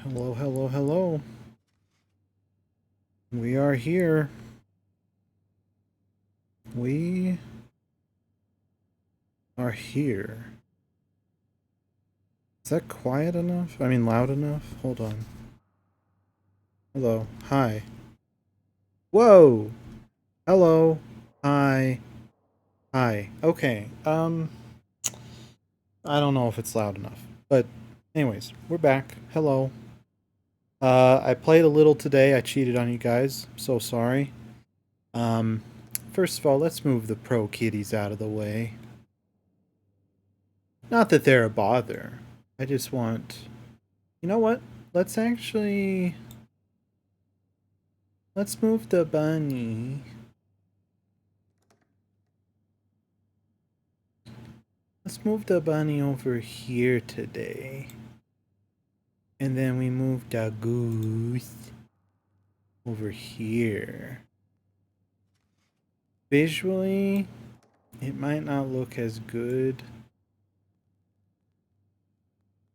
Hello, hello, hello. We are here. We are here. Is that quiet enough? I mean, loud enough? Hold on. Hello. Hi. Whoa! Hello. Hi. Hi. Okay. I don't know if it's loud enough. But, anyways, we're back. Hello. I played a little today. I cheated on you guys. So sorry. Um, First of all, let's move the pro kitties out of the way. Not that they're a bother. I just want... You know what? Let's actually... Let's move the bunny. Let's move the bunny over here today. And then we move the goose over here. Visually, it might not look as good,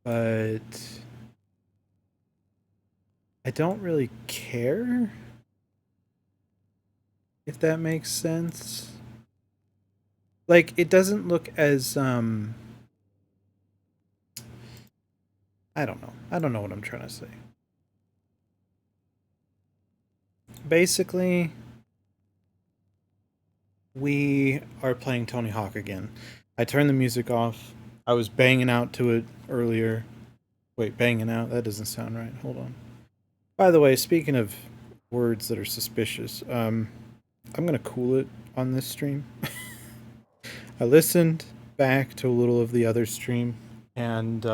but I don't really care, if that makes sense. Like, it doesn't look as, I don't know. I don't know what I'm trying to say. Basically, we are playing Tony Hawk again. I turned the music off. I was banging out to it earlier. Wait, banging out? That doesn't sound right. Hold on. By the way, speaking of words that are suspicious, I'm going to cool it on this stream. I listened back to a little of the other stream, and,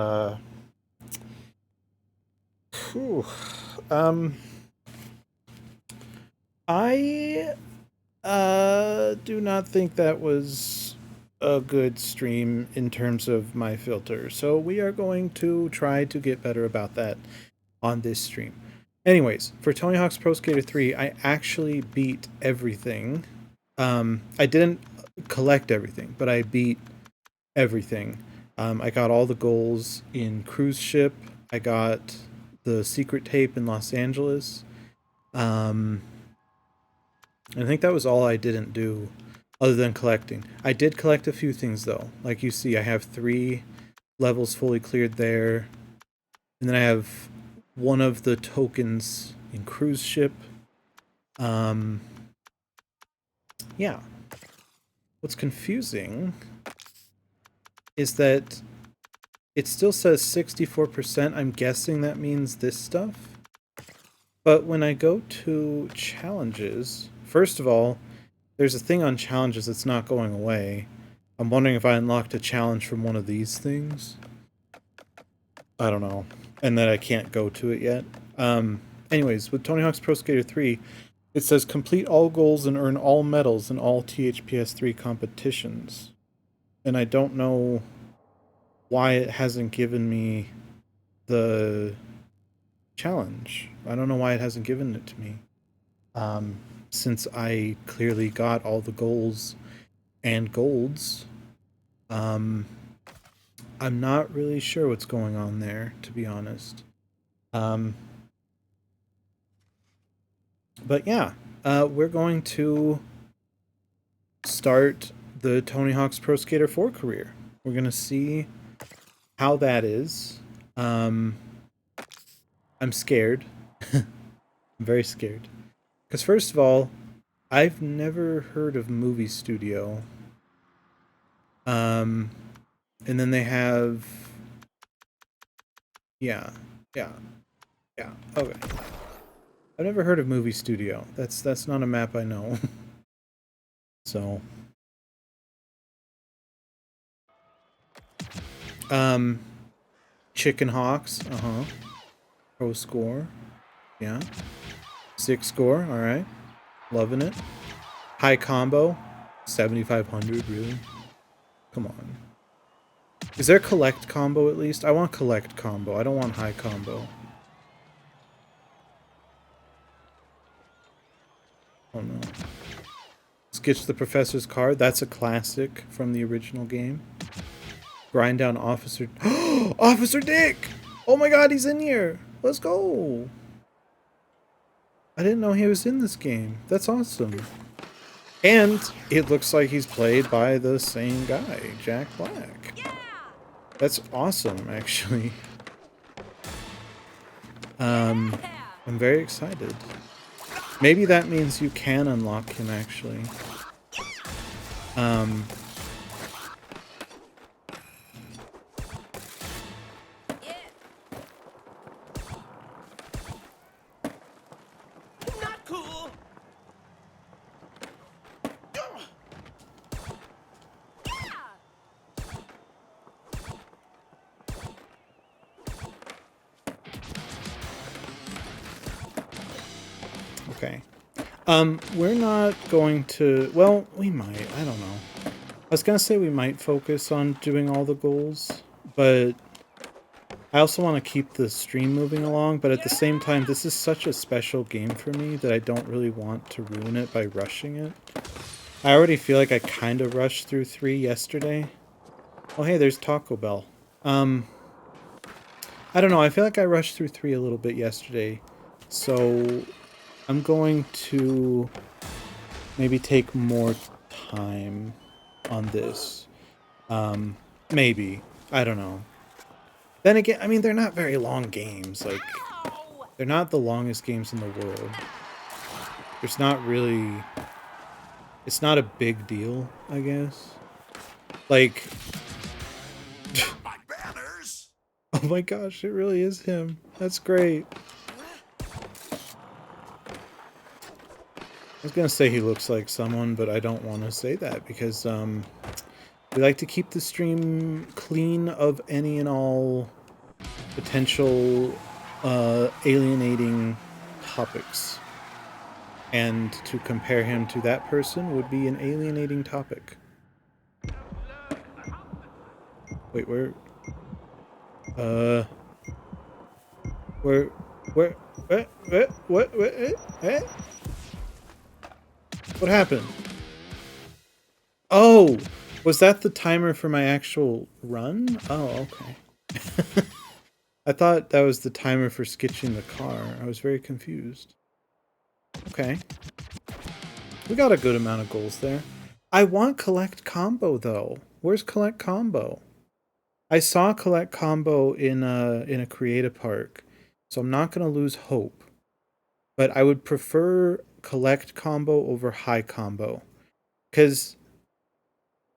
whew, I do not think that was a good stream in terms of my filter. So we are going to try to get better about that on this stream. Anyways, for Tony Hawk's Pro Skater 3, I actually beat everything. I didn't collect everything, but I beat everything. I got all the goals in Cruise Ship. I got the secret tape in Los Angeles. I think that was all I didn't do other than collecting. I did collect a few things though. Like you see, I have 3 levels fully cleared there. And then I have one of the tokens in Cruise Ship. Yeah. What's confusing is that it still says 64%. I'm guessing that means this stuff. But when I go to challenges, first of all, there's a thing on challenges that's not going away. I'm wondering if I unlocked a challenge from one of these things. I don't know. And that I can't go to it yet. Anyways, with Tony Hawk's Pro Skater 3, it says complete all goals and earn all medals in all THPS 3 competitions. And I don't know why it hasn't given me the challenge. I don't know why it hasn't given it to me. Since I clearly got all the goals and golds. I'm not really sure what's going on there, to be honest. But yeah, we're going to start the Tony Hawk's Pro Skater 4 career. We're going to see how that is. I'm scared. I'm very scared. Because first of all, I've never heard of Movie Studio. And then they have... Yeah, yeah, yeah, okay. I've never heard of Movie Studio. That's not a map I know. So, Chicken Hawks, Pro score, yeah. 6 score, all right. Loving it. High combo, 7,500. Really? Come on. Is there collect combo at least? I want collect combo. I don't want high combo. Oh no. Sketch the Professor's Card. That's a classic from the original game. Grind down Officer... Officer Dick! Oh my god, he's in here! Let's go! I didn't know he was in this game. That's awesome. And it looks like he's played by the same guy, Jack Black. That's awesome, actually. I'm very excited. Maybe that means you can unlock him, actually. Not cool. Okay. We're not going to... Well, we might. I don't know. I was gonna say we might focus on doing all the goals, but I also want to keep the stream moving along, but at the same time, this is such a special game for me that I don't really want to ruin it by rushing it. I already feel like I kind of rushed through 3 yesterday. Oh, hey, there's Taco Bell. I don't know. I feel like I rushed through 3 a little bit yesterday, so I'm going to maybe take more time on this. Maybe. I don't know. Then again, I mean, they're not very long games. Like, they're not the longest games in the world. There's not really... It's not a big deal, I guess. Like... My banners. Oh my gosh, it really is him. That's great. I was gonna say he looks like someone, but I don't want to say that because, we like to keep the stream clean of any and all potential, alienating topics. And to compare him to that person would be an alienating topic. Wait, where? Where? What? What happened? Oh! Was that the timer for my actual run? Oh, okay. I thought that was the timer for sketching the car. I was very confused. Okay. We got a good amount of goals there. I want collect combo though. Where's collect combo? I saw collect combo in a creative park, so I'm not gonna lose hope. But I would prefer collect combo over high combo. Cause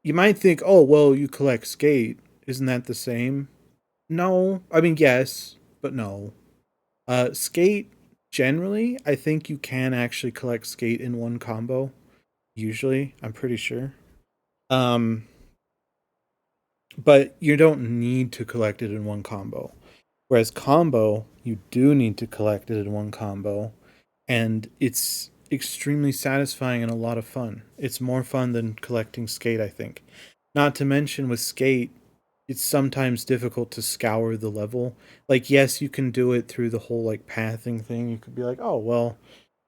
you might think, oh well, you collect skate. Isn't that the same? No. I mean yes, but no. Skate generally, I think you can actually collect skate in one combo. Usually, I'm pretty sure. Um, but you don't need to collect it in one combo. Whereas combo, you do need to collect it in one combo, and it's extremely satisfying and a lot of fun. It's more fun than collecting skate, I think. Not to mention with skate, it's sometimes difficult to scour the level. Like, yes, you can do it through the whole like pathing thing. You could be like, oh well,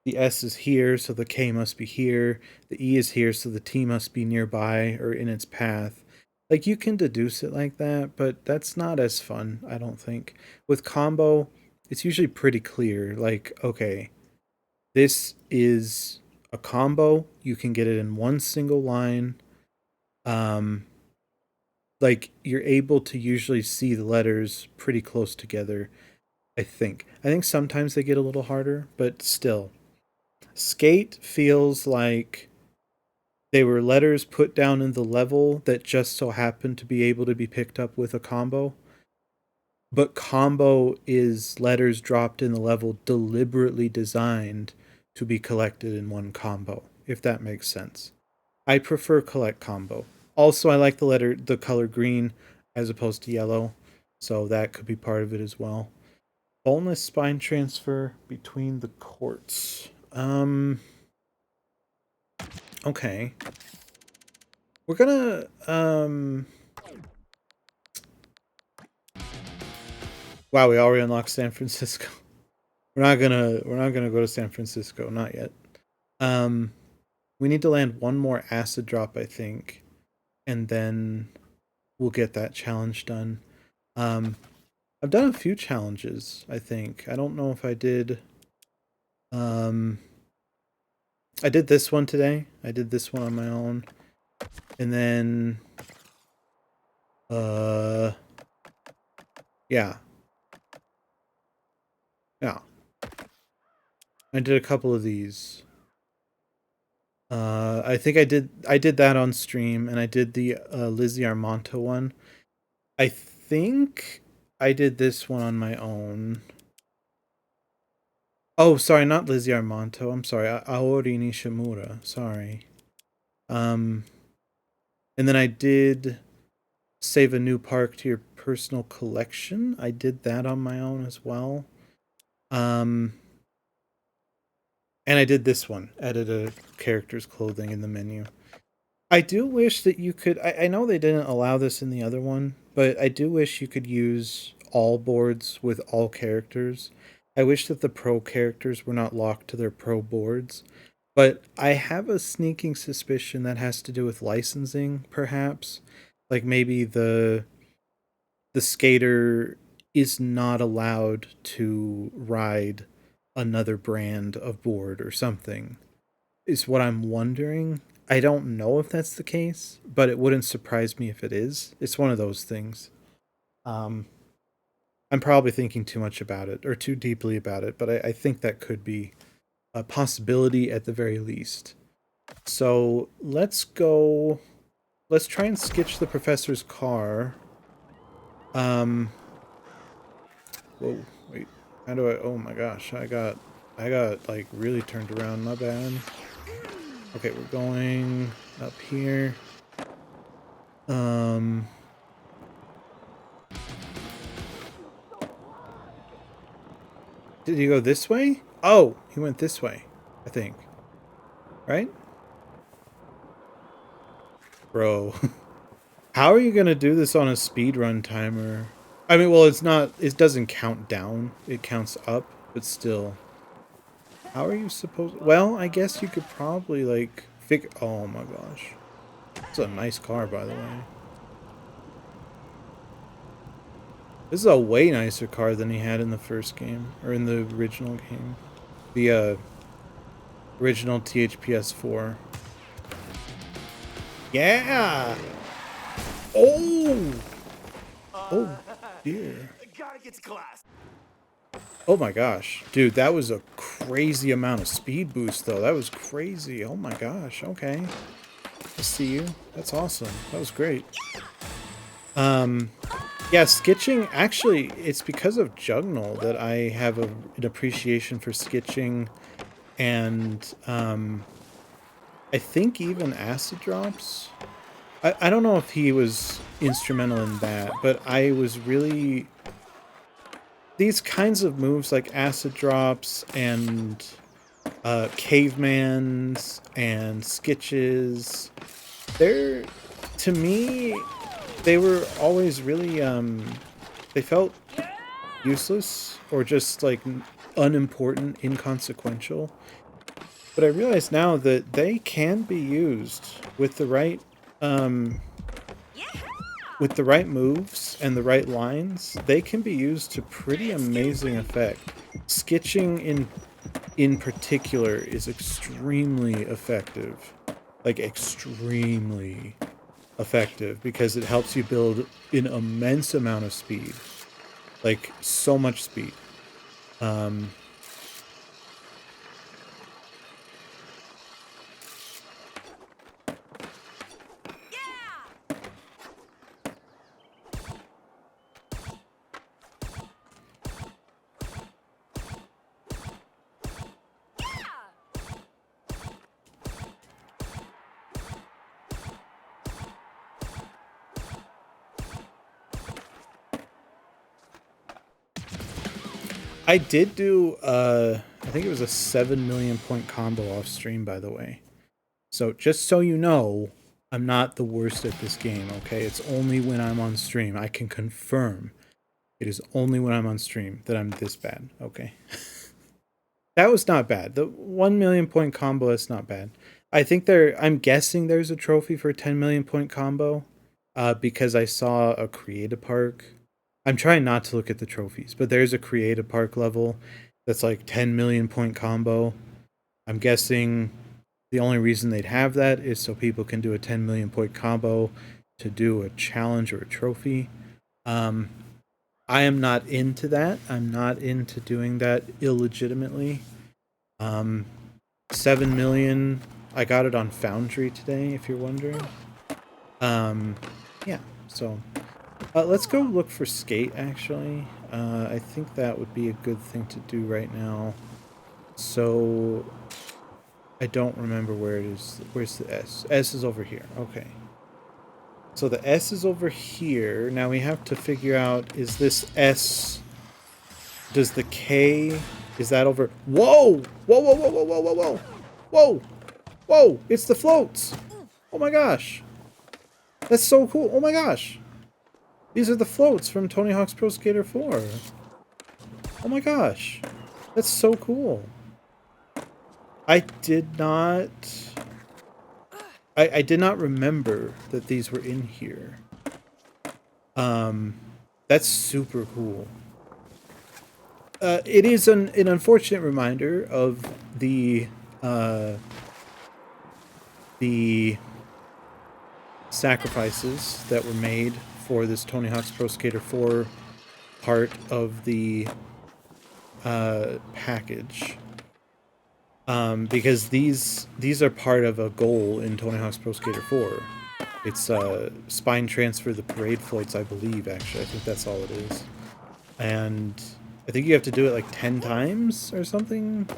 the S is here, so the K must be here. The E is here, so the T must be nearby or in its path. Like, you can deduce it like that, but that's not as fun, I don't think. With combo, it's usually pretty clear. Like, okay, this is a combo. You can get it in one single line. Um, like, you're able to usually see the letters pretty close together, I think. I think sometimes they get a little harder, but still. Skate feels like they were letters put down in the level that just so happened to be able to be picked up with a combo. But combo is letters dropped in the level deliberately designed to be collected in one combo, if that makes sense. I prefer collect combo. Also, I like the color green as opposed to yellow, so that could be part of it as well. Boneless spine transfer between the courts. Okay. We're gonna wow, we already unlocked San Francisco. We're not gonna go to San Francisco, not yet. Um we need to land one more acid drop, I think, and then we'll get that challenge done. Um I've done a few challenges, I think. I don't know if I did um I did this one today. I did this one on my own. And then uh yeah. Yeah. I did a couple of these. I think I did that on stream, and I did the Lizzie Armanta one. I think I did this one on my own. Oh, sorry, not Lizzie Armanto. I'm sorry, Aori Nishimura. Sorry. Um, and then I did save a new park to your personal collection. I did that on my own as well. Um, and I did this one, edit a character's clothing in the menu. I do wish that you could. I know they didn't allow this in the other one, but I do wish you could use all boards with all characters. I wish that the pro characters were not locked to their pro boards. But I have a sneaking suspicion that has to do with licensing, perhaps. Like maybe the skater is not allowed to ride another brand of board or something, is what I'm wondering. I don't know if that's the case, but it wouldn't surprise me if it is. It's one of those things. Um, I'm probably thinking too much about it or too deeply about it, but I think that could be a possibility at the very least. So let's go. Let's try and sketch the professor's car. Um. Whoa. Wait. How do I? Oh my gosh. I got like really turned around. My bad. Okay, we're going up here. Um. Did he go this way? Oh, he went this way. I think. Right? Bro. How are you gonna do this on a speedrun timer? I mean, well, it's not. It doesn't count down. It counts up, but still. How are you supposed? Well, I guess you could probably like figure. Oh my gosh, it's a nice car, by the way. This is a way nicer car than he had in the first game or in the original game, the original THPS 4. Yeah. Oh. Oh dear. Gotta get to class. Oh my gosh. Dude, that was a crazy amount of speed boost though. That was crazy. Oh my gosh. Okay. I see you. That's awesome. That was great. Yeah, sketching, actually, it's because of Jugnal that I have an appreciation for sketching, and I think even Acid Drops. I don't know if he was instrumental in that, but I was really... These kinds of moves like Acid Drops and Cavemans and Sketches, they're, to me, they were always really, they felt useless or just like unimportant, inconsequential. But I realize now that they can be used with um, with the right moves and the right lines. They can be used to pretty amazing effect. Sketching in particular is extremely effective, like extremely effective, because it helps you build an immense amount of speed, like so much speed. Um, I did do, I think it was a 7 million point combo off stream, by the way. So just so you know, I'm not the worst at this game, okay? It's only when I'm on stream. I can confirm it is only when I'm on stream that I'm this bad, okay? That was not bad. The 1 million point combo is not bad. I think I'm guessing there's a trophy for 10 million point combo, because I saw a create a park I'm trying not to look at the trophies, but there's a create a park level that's like 10 million point combo. I'm guessing the only reason they'd have that is so people can do a 10 million point combo to do a challenge or a trophy. Um, I am not into that. I'm not into doing that illegitimately. Um, 7 million. I got it on Foundry today, if you're wondering. Yeah, so let's go look for skate, actually. I think that would be a good thing to do right now. So I don't remember where it is. Where's the S? S is over here. Okay. So the S is over here. Now we have to figure out, is this S... Does the K... Is that over... Whoa! Whoa, whoa, whoa, whoa, whoa, whoa, whoa! Whoa! Whoa! It's the floats! Oh my gosh! That's so cool! Oh my gosh! These are the floats from Tony Hawk's Pro Skater 4. Oh my gosh! That's so cool. I did not... I did not remember that these were in here. That's super cool. It is an unfortunate reminder of the sacrifices that were made for this Tony Hawk's Pro Skater 4 part of the package. Because these are part of a goal in Tony Hawk's Pro Skater 4. It's spine transfer the parade floats, I believe, actually. I think that's all it is. And I think you have to do it like 10 times or something.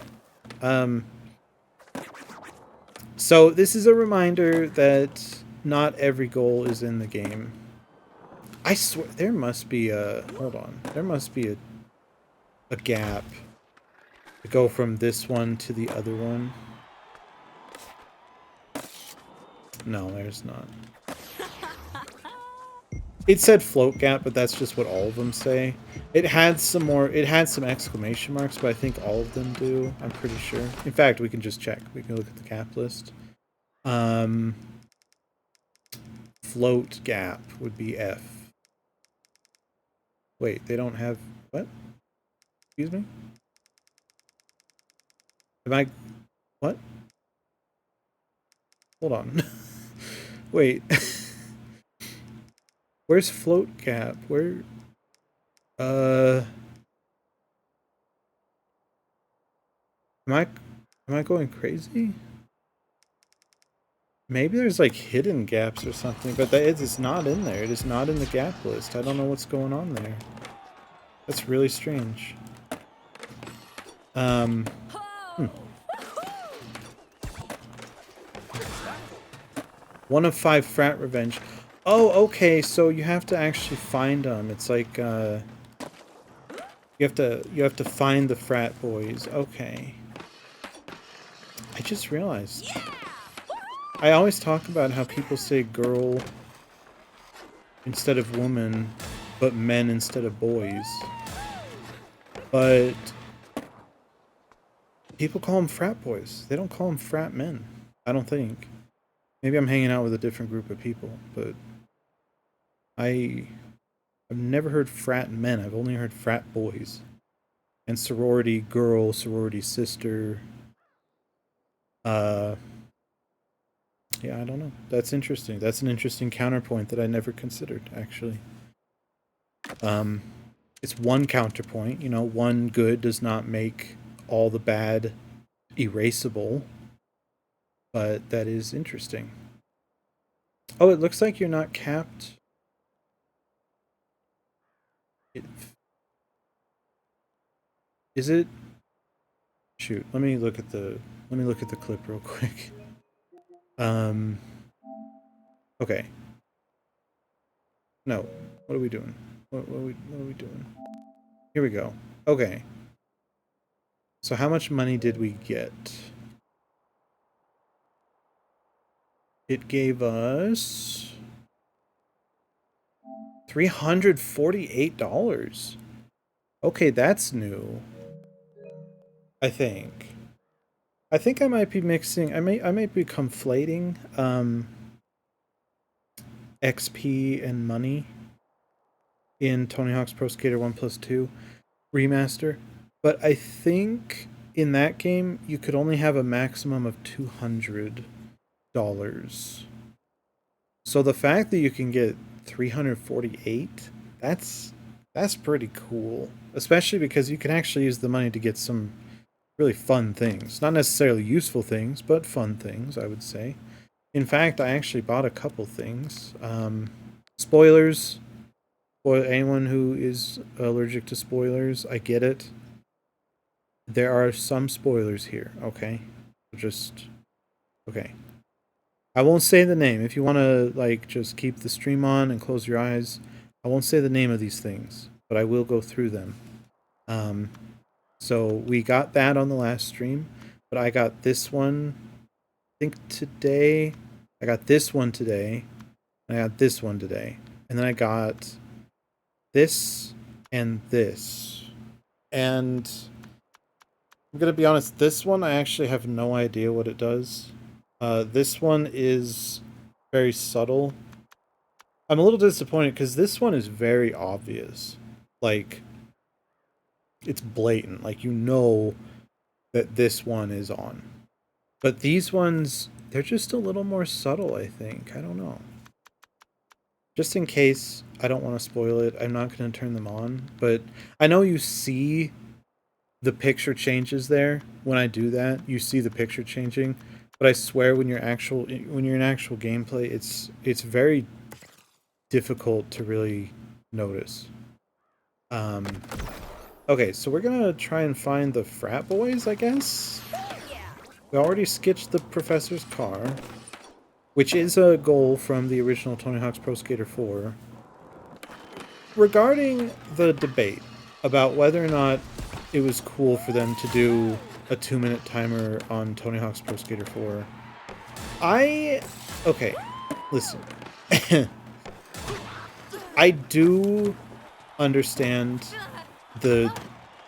So this is a reminder that not every goal is in the game. I swear, there must be a... Hold on. There must be a gap to go from this one to the other one. No, there's not. It said float gap, but that's just what all of them say. It had some more... It had some exclamation marks, but I think all of them do. I'm pretty sure. In fact, we can just check. We can look at the gap list. Float gap would be F. Wait, they don't have... What? Excuse me? Am I... What? Hold on. Wait. Where's float gap? Where... Am I going crazy? Maybe there's like hidden gaps or something, but it is not in there. It is not in the gap list. I don't know what's going on there. That's really strange. One of 5 frat revenge. Oh, okay. So you have to actually find them. It's like you have to find the frat boys. Okay. I just realized. I always talk about how people say girl instead of woman, but men instead of boys. But people call them frat boys. They don't call them frat men. I don't think. Maybe I'm hanging out with a different group of people, but I've never heard frat men. I've only heard frat boys. And sorority girl, sorority sister. Yeah, I don't know. That's interesting. That's an interesting counterpoint that I never considered, actually. It's one counterpoint. You know, one good does not make all the bad erasable. But that is interesting. Oh, it looks like you're not capped. Is it? Shoot, let me look at the clip real quick. Okay. No. What are we doing? What are we doing? Here we go. Okay. So how much money did we get? It gave us $348. Okay, that's new. I think. I think I might be mixing. I might be conflating XP and money. in Tony Hawk's Pro Skater 1+2 remaster. But I think in that game you could only have a maximum of $200. So the fact that you can get 348, that's pretty cool. Especially because you can actually use the money to get some really fun things. Not necessarily useful things, but fun things, I would say. In fact, I actually bought a couple things. Spoilers. For anyone who is allergic to spoilers, I get it. There are some spoilers here, okay? Just okay. I won't say the name. If you want to like just keep the stream on and close your eyes, I won't say the name of these things, but I will go through them. Um so we got that on the last stream, but I got this one I think today. I got this one today. And I got this one today. And then I got this and this. And I'm gonna be honest, this one I actually have no idea what it does. This one is very subtle. I'm a little disappointed because this one is very obvious. Like, it's blatant. Like, you know that this one is on. But these ones, they're just a little more subtle, I think. I don't know. Just in case I don't want to spoil it, I'm not going to turn them on. But I know you see the picture changes there when I do that. You see the picture changing, but I swear when you're in actual gameplay, it's very difficult to really notice. Okay, so we're gonna try and find the frat boys, I guess. We already sketched the professor's car, which is a goal from the original Tony Hawk's Pro Skater 4. Regarding the debate about whether or not it was cool for them to do a 2-minute timer on Tony Hawk's Pro Skater 4, okay, listen. I do understand the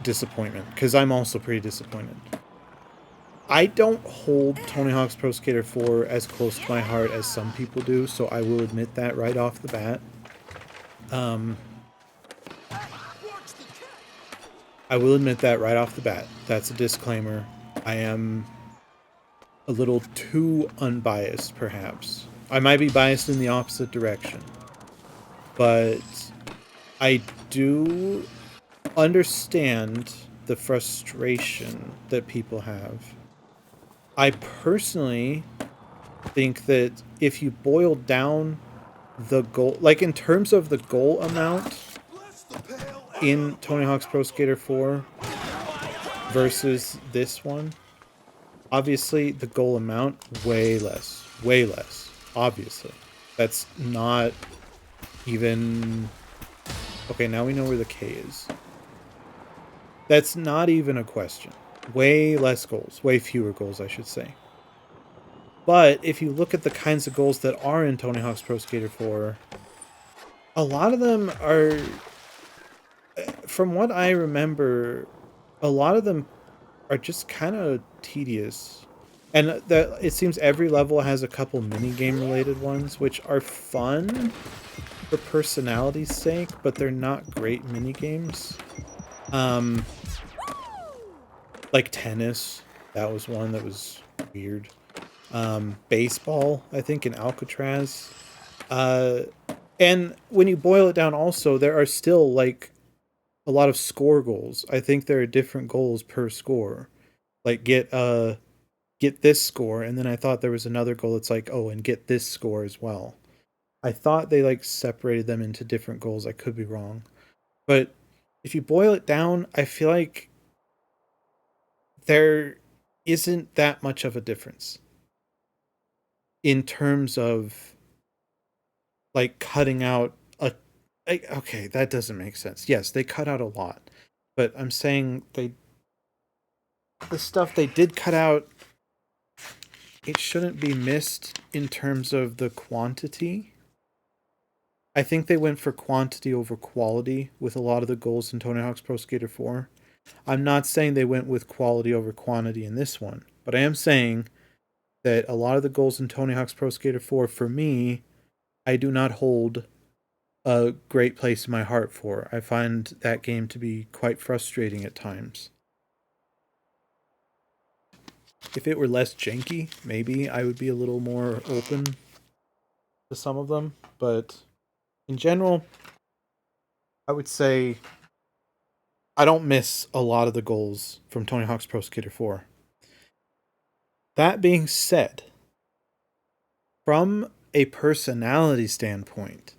disappointment, because I'm also pretty disappointed. I don't hold Tony Hawk's Pro Skater 4 as close to my heart as some people do, so I will admit that right off the bat. I will admit that right off the bat. That's a disclaimer. I am a little too unbiased, perhaps. I might be biased in the opposite direction. But I do understand the frustration that people have. I personally think that if you boil down the goal, like in terms of the goal amount in Tony Hawk's Pro Skater 4 versus this one, obviously the goal amount way less, obviously. That's not even okay. Now we know where the K is. That's not even a question. Way less goals, way fewer goals, I should say. But if you look at the kinds of goals that are in Tony Hawk's Pro Skater 4, a lot of them are, from what I remember, a lot of them are just kind of tedious. And that it seems every level has a couple mini-game related ones, which are fun for personality's sake, but they're not great mini-games. Like tennis, that was one that was weird. Baseball, I think, in Alcatraz. And when you boil it down also, there are still, like, a lot of score goals. I think there are different goals per score. Like, get this score, and then I thought there was another goal that's like, oh, and get this score as well. I thought they, like, separated them into different goals. I could be wrong. But if you boil it down, I feel like there isn't that much of a difference in terms of like cutting out okay, that doesn't make sense. Yes, they cut out a lot, but I'm saying the stuff they did cut out, it shouldn't be missed in terms of the quantity. I think they went for quantity over quality with a lot of the goals in Tony Hawk's Pro Skater 4. I'm not saying they went with quality over quantity in this one, but I am saying that a lot of the goals in Tony Hawk's Pro Skater 4, for me, I do not hold a great place in my heart for. I find that game to be quite frustrating at times. If it were less janky, maybe I would be a little more open to some of them, but in general, I would say I don't miss a lot of the goals from Tony Hawk's Pro Skater 4. That being said, from a personality standpoint,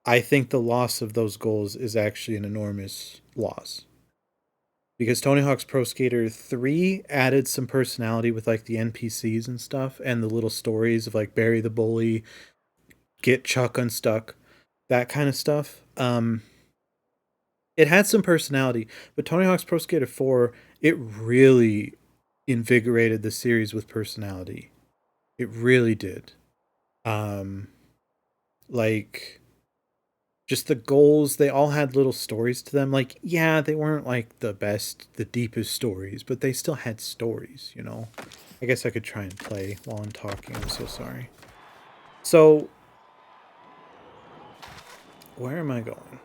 I think the loss of those goals is actually an enormous loss. Because Tony Hawk's Pro Skater 3 added some personality with like the NPCs and stuff and the little stories of like Barry the Bully, get Chuck unstuck, that kind of stuff. It had some personality, but Tony Hawk's Pro Skater 4, it really invigorated the series with personality. It really did. Um like just the goals, they all had little stories to them. Like, yeah, they weren't like the best, the deepest stories, but they still had stories, you know. I guess I could try and play while I'm talking. I'm so sorry. So, where am I going?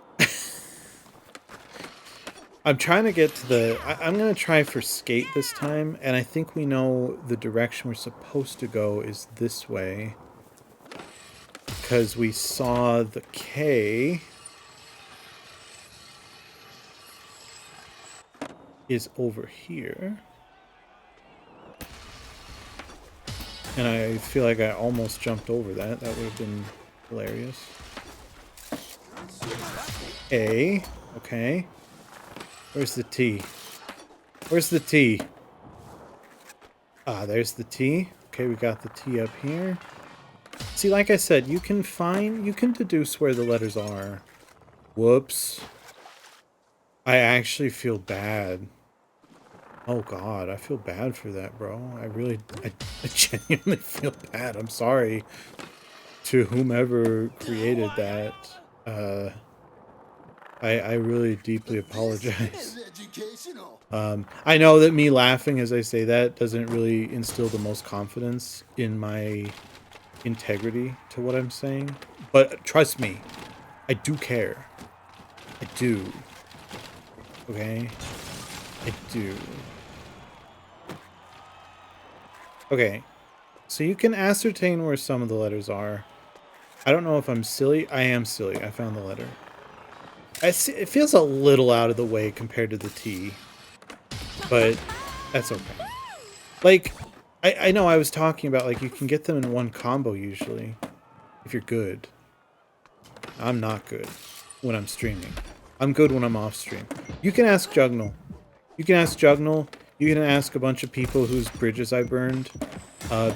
I'm trying to get to the... I'm going to try for skate this time, and I think we know the direction we're supposed to go is this way. Because we saw the K is over here. And I feel like I almost jumped over that. That would have been hilarious. A. Okay. Where's the T? Where's the T? Ah, there's the T. Okay, we got the T up here. See, like I said, you can deduce where the letters are. Whoops. I actually feel bad. Oh god, I feel bad for that, bro. I genuinely feel bad. I'm sorry to whomever created that. I really deeply apologize. I know that me laughing as I say that doesn't really instill the most confidence in my integrity to what I'm saying. But trust me, I do care. I do. Okay? I do. Okay. So you can ascertain where some of the letters are. I don't know if I'm silly. I am silly. I found the letter. It feels a little out of the way compared to the T. But that's okay. Like, I know I was talking about, like, you can get them in one combo usually. If you're good. I'm not good when I'm streaming. I'm good when I'm off stream. You can ask Jugnal. You can ask Jugnal. You can ask a bunch of people whose bridges I burned.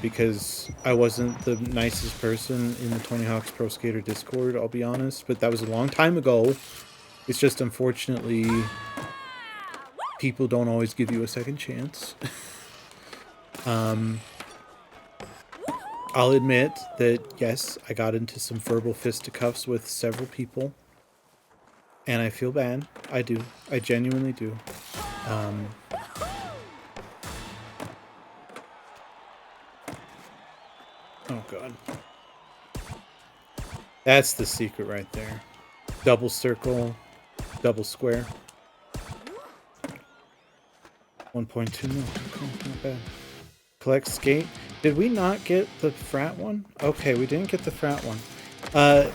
Because I wasn't the nicest person in the Tony Hawk's Pro Skater Discord, I'll be honest. But that was a long time ago. It's just, unfortunately, people don't always give you a second chance. I'll admit that, yes, I got into some verbal fisticuffs with several people. And I feel bad. I do. I genuinely do. Oh, God. That's the secret right there. Double circle, double square. 1.2 mil. Okay, not bad. Collect skate. Did we not get the frat one? Okay, we didn't get the frat one.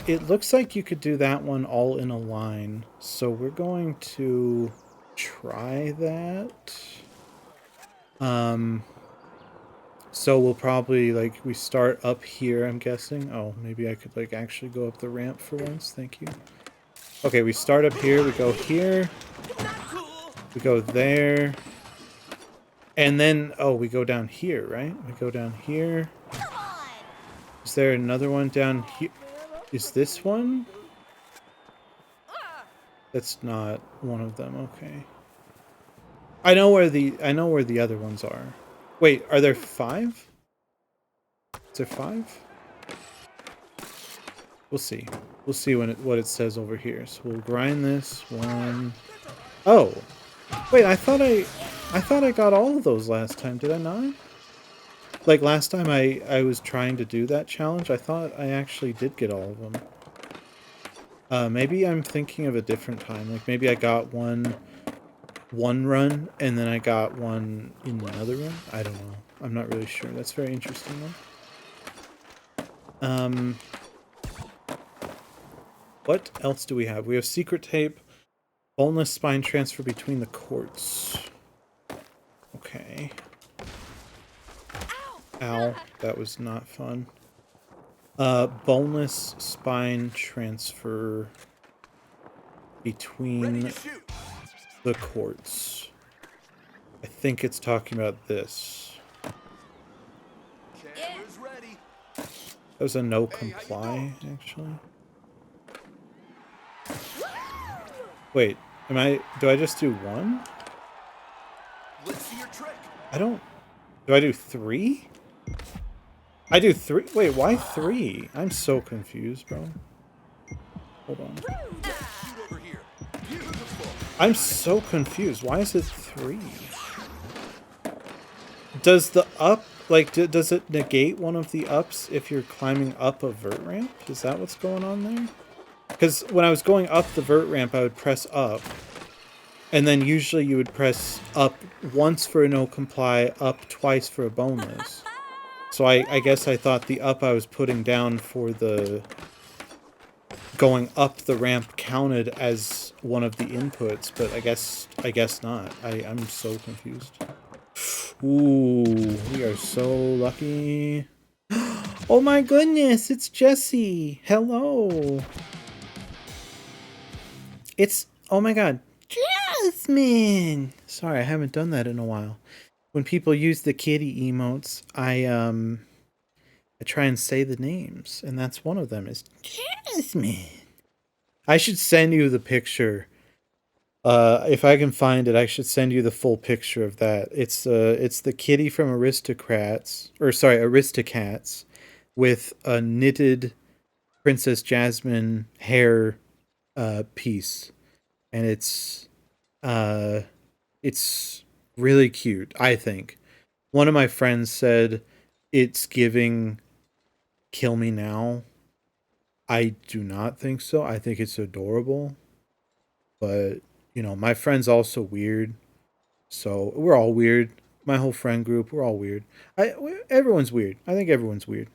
It looks like you could do that one all in a line. So we're going to try that. So we'll probably, like, we start up here, I'm guessing. Oh, maybe I could, like, actually go up the ramp for once. Thank you. Okay, we start up here. We go here. We go there. And then, oh, we go down here, right? We go down here. Is there another one down here? Is this one? That's not one of them. Okay. I know where the other ones are. Wait, are there 5? Is there 5? We'll see. We'll see what it says over here. So we'll grind this one. Oh. Wait, I thought I got all of those last time. Did I not? Like last time I was trying to do that challenge, I thought I actually did get all of them. Maybe I'm thinking of a different time. Like maybe I got one run and then I got one in another run. I don't know. I'm not really sure. That's very interesting though. What else do we have? We have secret tape, boneless spine transfer between the courts. Okay. Ow, that was not fun. Boneless spine transfer between the courts. I think it's talking about this. Camera's ready. That was a no comply, actually. Wait, do I just do one? Let's see your trick. Do I do three? I do three? Wait, why three? I'm so confused, bro. Hold on. Shoot over here. Beautiful. I'm so confused. Why is it three? Does the up, like, does it negate one of the ups if you're climbing up a vert ramp? Is that what's going on there? Because when I was going up the vert ramp, I would press up. And then usually you would press up once for a no comply, up twice for a boneless. So I guess I thought the up I was putting down for the going up the ramp counted as one of the inputs, but I guess not. I'm so confused. Ooh, we are so lucky. Oh my goodness, it's Jesse. Hello. Oh my god, Jasmine. Sorry, I haven't done that in a while. When people use the kitty emotes, I try and say the names, and that's one of them is Jasmine. I should send you the picture. If I can find it, I should send you the full picture of that. It's the kitty from Aristocats, with a knitted Princess Jasmine hair piece, and it's really cute, I think. One of my friends said it's giving Kill Me Now. I do not think so. I think it's adorable. But, you know, my friend's also weird. So we're all weird. My whole friend group, we're all weird. Everyone's weird. I think everyone's weird.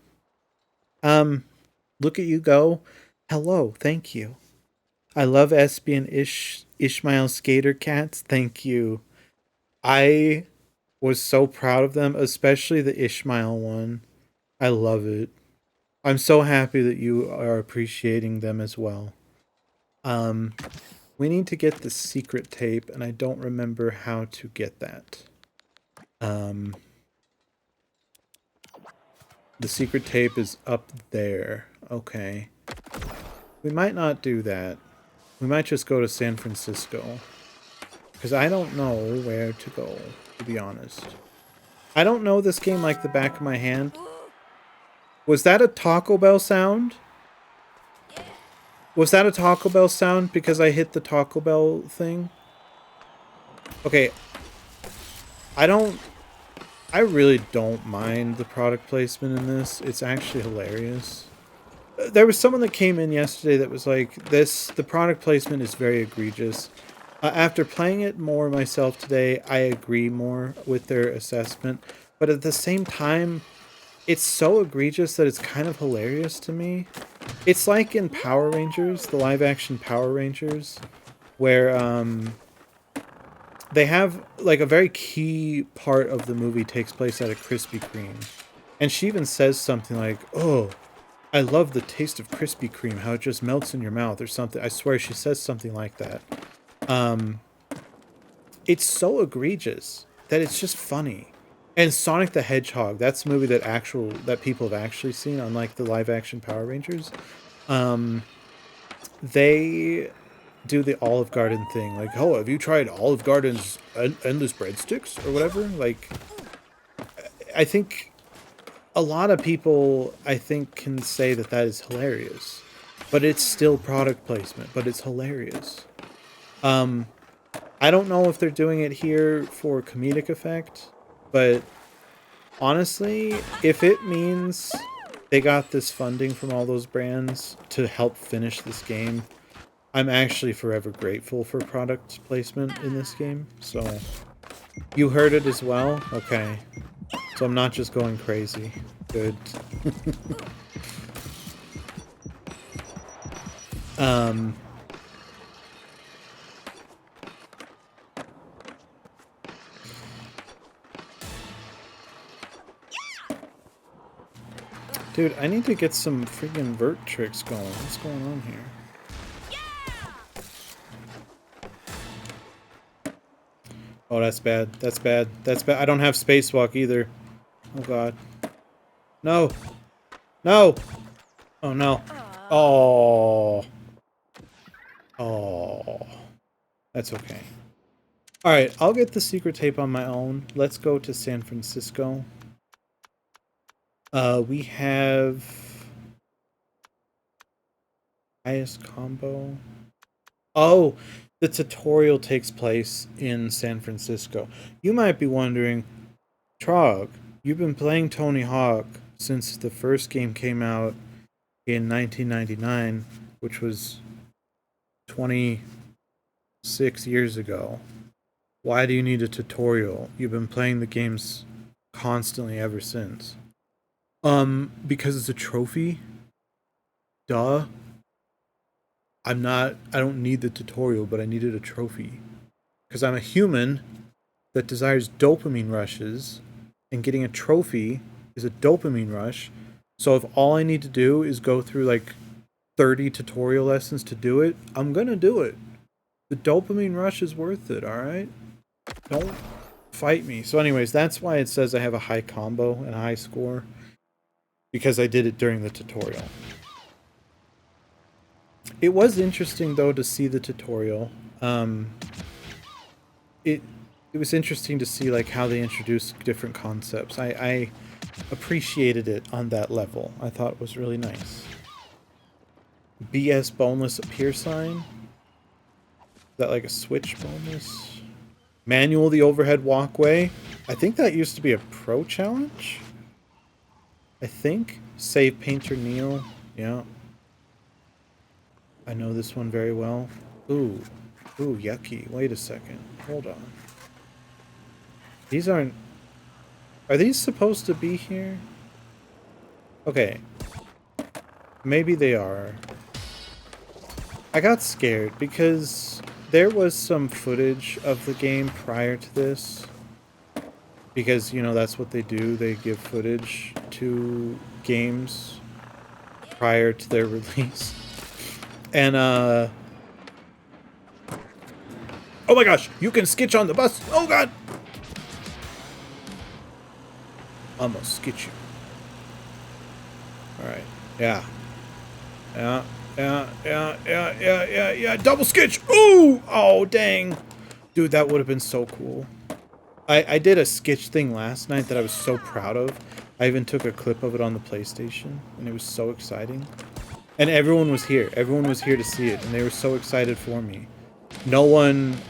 Look at you go. Hello, thank you. I love Espy and Ishmael Skater Cats. Thank you. I was so proud of them, especially the Ishmael one. I love it. I'm so happy that you are appreciating them as well. We need to get the secret tape, and I don't remember how to get that. The secret tape is up there. Okay. We might not do that. We might just go to San Francisco. Because I don't know where to go, to be honest. I don't know this game like the back of my hand. Was that a Taco Bell sound? Was that a Taco Bell sound because I hit the Taco Bell thing? Okay. I really don't mind the product placement in this. It's actually hilarious. There was someone that came in yesterday that was like, the product placement is very egregious. After playing it more myself today, I agree more with their assessment. But at the same time, it's so egregious that it's kind of hilarious to me. It's like in Power Rangers, the live-action Power Rangers, where they have, like, a very key part of the movie takes place at a Krispy Kreme. And she even says something like, oh, I love the taste of Krispy Kreme, how it just melts in your mouth or something. I swear she says something like that. It's so egregious that it's just funny. And Sonic the Hedgehog, that's a movie that people have actually seen, unlike the live-action Power Rangers. They do the Olive Garden thing, like, oh, have you tried Olive Garden's endless breadsticks or whatever? Like, I think a lot of people, can say that is hilarious, but it's still product placement, but it's hilarious. I don't know if they're doing it here for comedic effect, but honestly, if it means they got this funding from all those brands to help finish this game, I'm actually forever grateful for product placement in this game. So you heard it as well? Okay. So I'm not just going crazy. Good. um Dude, I need to get some freaking vert tricks going. What's going on here? Oh, that's bad. That's bad. That's bad. I don't have spacewalk either. Oh god. No. No. Oh no. Oh. Oh. That's okay. Alright, I'll get the secret tape on my own. Let's go to San Francisco. We have highest combo. Oh, the tutorial takes place in San Francisco. You might be wondering, Trog, you've been playing Tony Hawk since the first game came out in 1999, which was 26 years ago. Why do you need a tutorial? You've been playing the games constantly ever since. Because it's a trophy. Duh. I don't need the tutorial, but I needed a trophy. Because I'm a human that desires dopamine rushes, and getting a trophy is a dopamine rush. So if all I need to do is go through like 30 tutorial lessons to do it, I'm gonna do it. The dopamine rush is worth it, alright? Don't fight me. So anyways, that's why it says I have a high combo and a high score. Because I did it during the tutorial. It was interesting though to see the tutorial. It was interesting to see like how they introduced different concepts. I appreciated it on that level. I thought it was really nice. BS boneless appear sign. Is that like a switch bonus? Manual the overhead walkway. I think that used to be a pro challenge. I think. Save Painter Neil. Yeah. I know this one very well. Ooh. Ooh, yucky. Wait a second. Hold on. These aren't... Are these supposed to be here? Okay. Maybe they are. I got scared because there was some footage of the game prior to this. Because, you know, that's what they do. They give footage to games prior to their release. And, oh my gosh! You can skitch on the bus! Oh god! I'm gonna skitch you. Alright. Yeah. Yeah. Double skitch! Ooh! Oh, dang. Dude, that would have been so cool. I did a sketch thing last night that I was so proud of. I even took a clip of it on the PlayStation, and it was so exciting. And everyone was here. Everyone was here to see it, and they were so excited for me.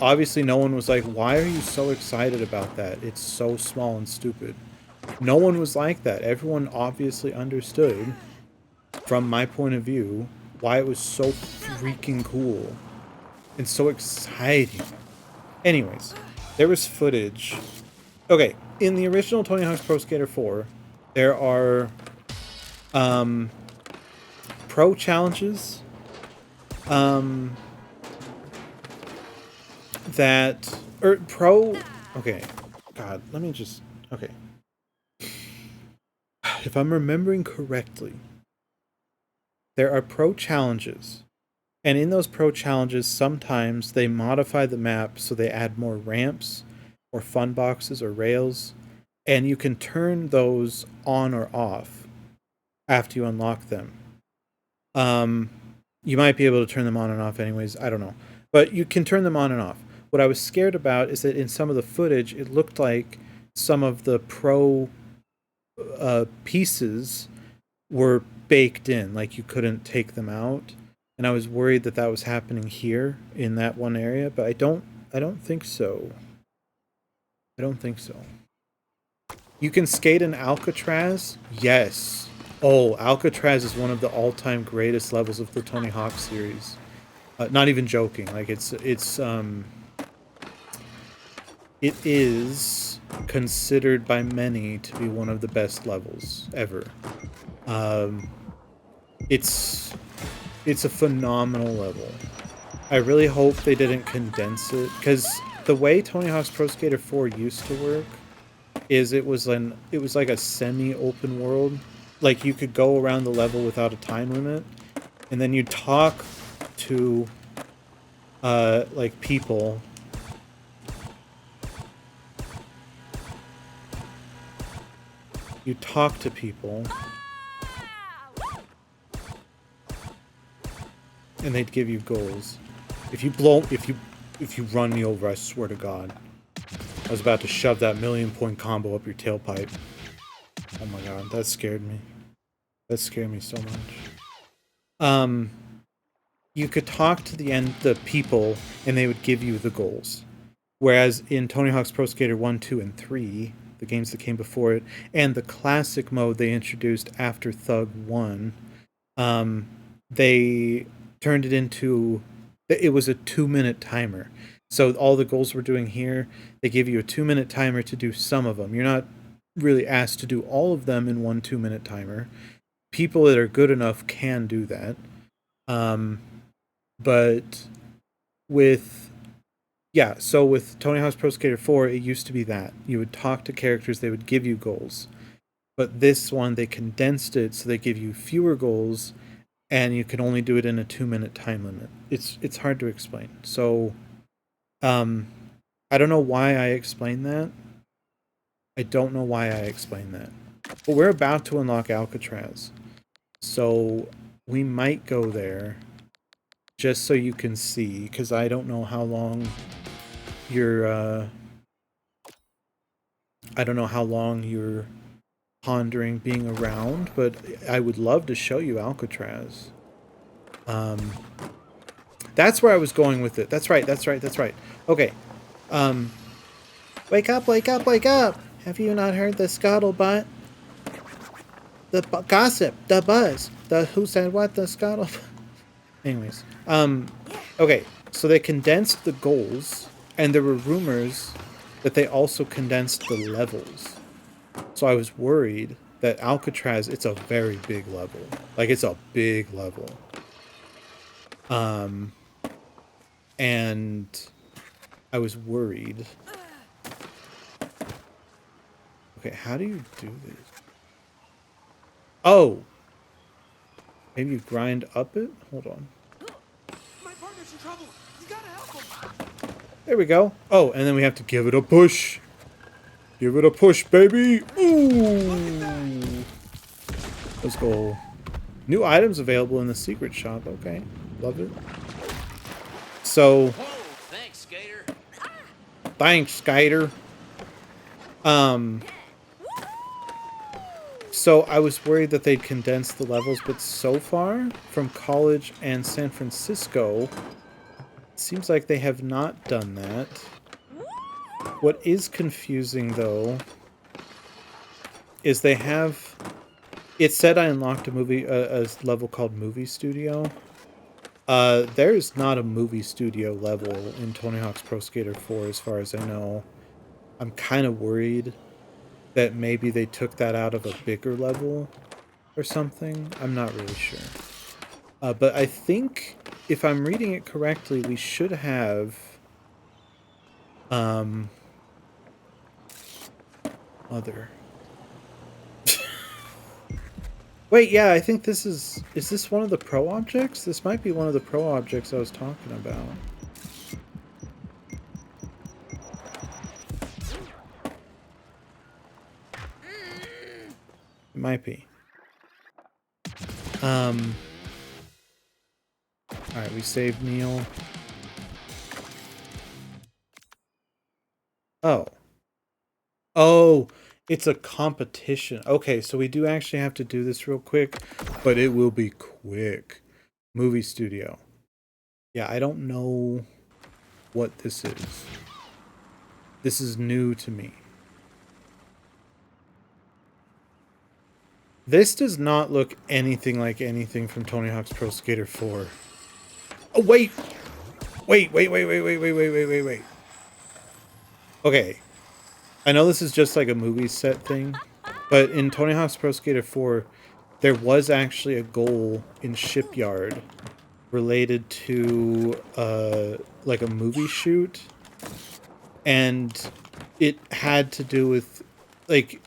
Obviously no one was like, why are you so excited about that? It's so small and stupid. No one was like that. Everyone obviously understood, from my point of view, why it was so freaking cool and so exciting. Anyways, there was footage. Okay, in the original Tony Hawk's Pro Skater 4, there are pro challenges okay, god, let me just, okay, if I'm remembering correctly, there are pro challenges, and in those pro challenges sometimes they modify the map so they add more ramps or fun boxes or rails, and you can turn those on or off after you unlock them. You might be able to turn them on and off anyways, I don't know. But you can turn them on and off. What I was scared about is that in some of the footage, it looked like some of the pro pieces were baked in, like you couldn't take them out. And I was worried that that was happening here in that one area, but I don't think so. I don't think so. You can skate in Alcatraz? Yes. Oh, Alcatraz is one of the all-time greatest levels of the Tony Hawk series. Not even joking. Like it is considered by many to be one of the best levels ever. Um, it's it's a phenomenal level. I really hope they didn't condense it, because the way Tony Hawk's Pro Skater 4 used to work is it was like a semi-open world. Like you could go around the level without a time limit, and then you talk to like people. You talk to people, and they'd give you goals. If you run me over, I swear to God, I was about to shove that 1,000,000-point combo up your tailpipe. Oh my God, that scared me. That scared me so much. You could talk to the people, and they would give you the goals. Whereas in Tony Hawk's Pro Skater 1, 2, and 3, the games that came before it, and the classic mode they introduced after Thug 1, they turned it into, it was a 2-minute timer. So all the goals we're doing here, they give you a 2-minute timer to do some of them. You're not really asked to do all of them in one 2-minute timer. People that are good enough can do that. But with so with Tony Hawk's Pro Skater 4, it used to be that you would talk to characters, they would give you goals. But this one, they condensed it so they give you fewer goals, and you can only do it in a 2-minute time limit. It's hard to explain. So, I don't know why I explained that. I don't know why I explained that. But we're about to unlock Alcatraz, so we might go there just so you can see, because I don't know how long you're I don't know how long you're pondering being around, but I would love to show you Alcatraz. That's where I was going with it. That's right. Okay. Wake up, wake up, wake up! Have you not heard the scuttlebutt? The gossip, the buzz, the who said what, the scuttlebutt. Anyways, okay. So they condensed the goals, and there were rumors that they also condensed the levels. So I was worried that Alcatraz, it's a very big level. Like, it's a big level. And I was worried. Okay, how do you do this? Oh! Maybe you grind up it? Hold on. My partner's in trouble. You gotta help him. There we go. Oh, and then we have to give it a push. Give it a push, baby! Ooh! Let's go. New items available in the secret shop. Okay, love it. So, Whoa, thanks, Skater. thanks, Skater. So I was worried that they'd condense the levels, but so far, from College and San Francisco, it seems like they have not done that. What is confusing, though, is they have... It said I unlocked a level called Movie Studio. There is not a Movie Studio level in Tony Hawk's Pro Skater 4, as far as I know. I'm kind of worried that maybe they took that out of a bigger level or something. I'm not really sure. But I think, if I'm reading it correctly, we should have... Other... Wait, yeah, I think this is... Is this one of the pro objects? This might be one of the pro objects I was talking about. It might be. Alright, we saved Neil. Oh. Oh, it's a competition. Okay, so we do actually have to do this real quick, but it will be quick. Movie Studio. Yeah, I don't know what this is. This is new to me. This does not look anything like anything from Tony Hawk's Pro Skater 4. Oh, wait! Wait. Okay. I know this is just like a movie set thing, but in Tony Hawk's Pro Skater 4, there was actually a goal in Shipyard related to like a movie shoot, and it had to do with like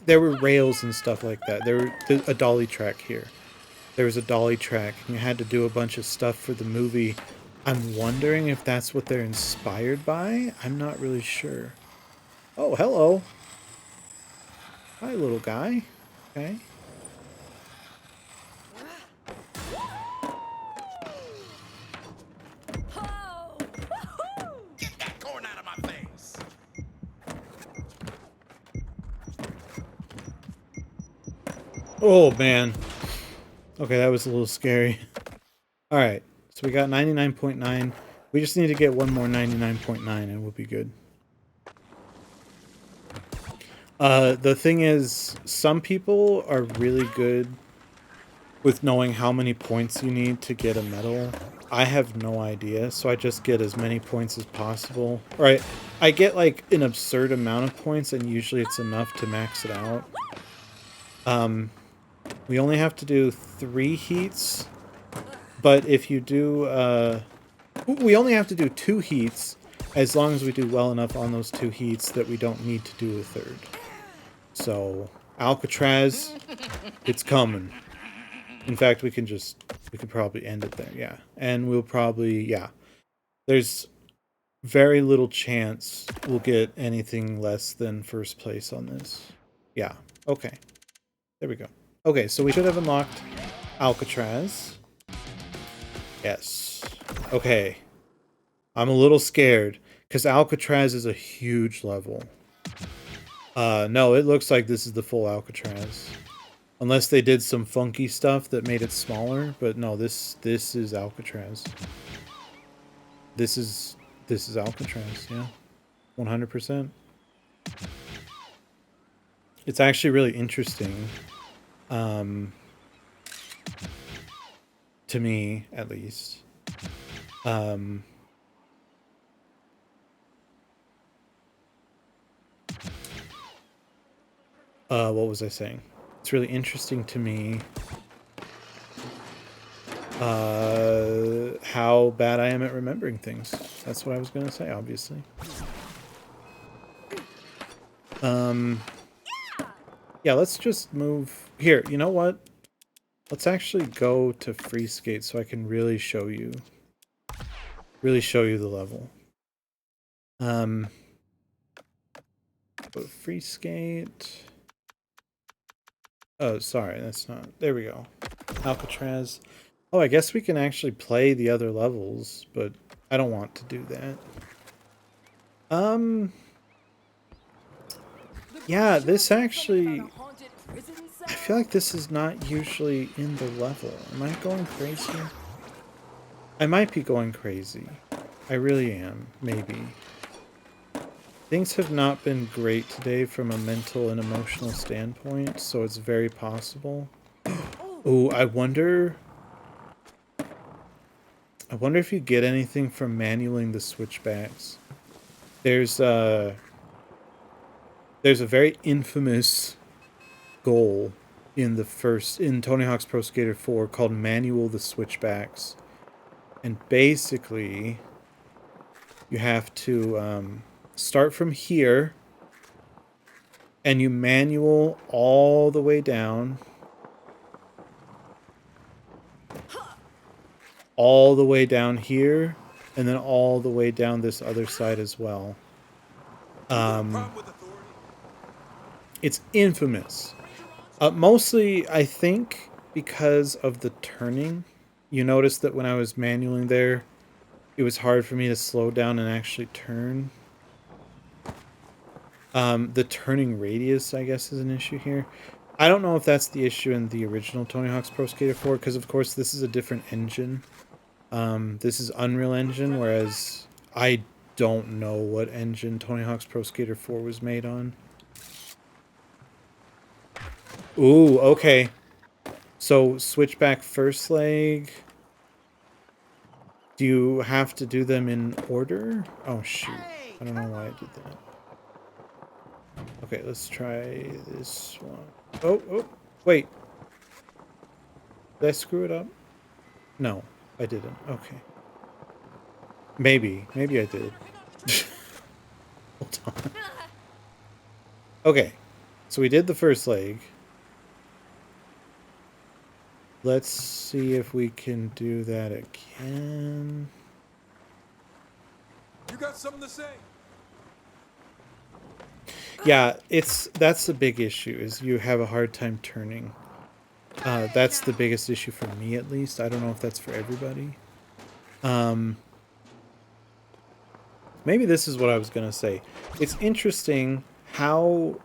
there were rails and stuff like that. There were a dolly track here. There was a dolly track, and you had to do a bunch of stuff for the movie. I'm wondering if that's what they're inspired by. I'm not really sure. Oh, hello. Hi, little guy. Okay. Get that corn out of my face! Oh, man. Okay, that was a little scary. Alright, so we got 99.9. We just need to get one more 99.9 and we'll be good. The thing is, some people are really good with knowing how many points you need to get a medal. I have no idea, so I just get as many points as possible. Right, I get like an absurd amount of points, and usually it's enough to max it out. We only have to do 3 heats, but if you do, we only have to do 2 heats, as long as we do well enough on those 2 heats that we don't need to do a 3rd. So, Alcatraz, it's coming. In fact, we could probably end it there, yeah. And we'll probably, yeah. There's very little chance we'll get anything less than first place on this. Yeah, okay. There we go. Okay, so we should have unlocked Alcatraz. Yes. Okay. I'm a little scared, because Alcatraz is a huge level. No, it looks like this is the full Alcatraz. Unless they did some funky stuff that made it smaller, but no, this is Alcatraz. This is Alcatraz, yeah. 100%. It's actually really interesting. To me, at least. What was I saying? It's really interesting to me how bad I am at remembering things. That's what I was gonna say, obviously. Yeah, let's just move here. You know what? Let's actually go to free skate so I can really show you the level. Go to free skate. Oh, sorry, that's not. There we go. Alcatraz. Oh, I guess we can actually play the other levels, but I don't want to do that. Yeah, this actually... I feel like this is not usually in the level. Am I going crazy? I might be going crazy. I really am. Maybe. Things have not been great today from a mental and emotional standpoint, so it's very possible. Oh, I wonder if you get anything from manualing the switchbacks. There's a very infamous goal in Tony Hawk's Pro Skater 4 called Manual the Switchbacks. And basically you have to start from here and you manual all the way down. All the way down here, and then all the way down this other side as well. It's infamous. Mostly, I think, because of the turning. You notice that when I was manualing there, it was hard for me to slow down and actually turn. The turning radius, I guess, is an issue here. I don't know if that's the issue in the original Tony Hawk's Pro Skater 4, because of course this is a different engine. This is Unreal Engine, whereas I don't know what engine Tony Hawk's Pro Skater 4 was made on. Ooh, okay. So, switchback first leg. Do you have to do them in order? Oh, shoot. I don't know why I did that. Okay, let's try this one. Oh, wait. Did I screw it up? No, I didn't. Okay. Maybe I did. Hold on. Okay, so we did the first leg. Let's see if we can do that again. You got something to say? Yeah, that's the big issue, is you have a hard time turning. That's the biggest issue for me, at least. I don't know if that's for everybody. Maybe this is what I was gonna say. It's interesting how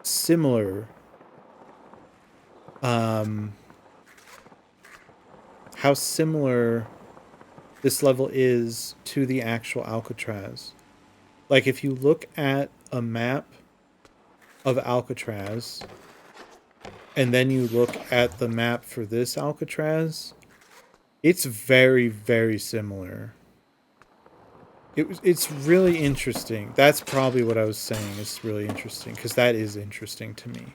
similar this level is to the actual Alcatraz. Like, if you look at a map of Alcatraz and then you look at the map for this Alcatraz, it's very, very similar. It's really interesting. That's probably what I was saying. It's really interesting, because that is interesting to me.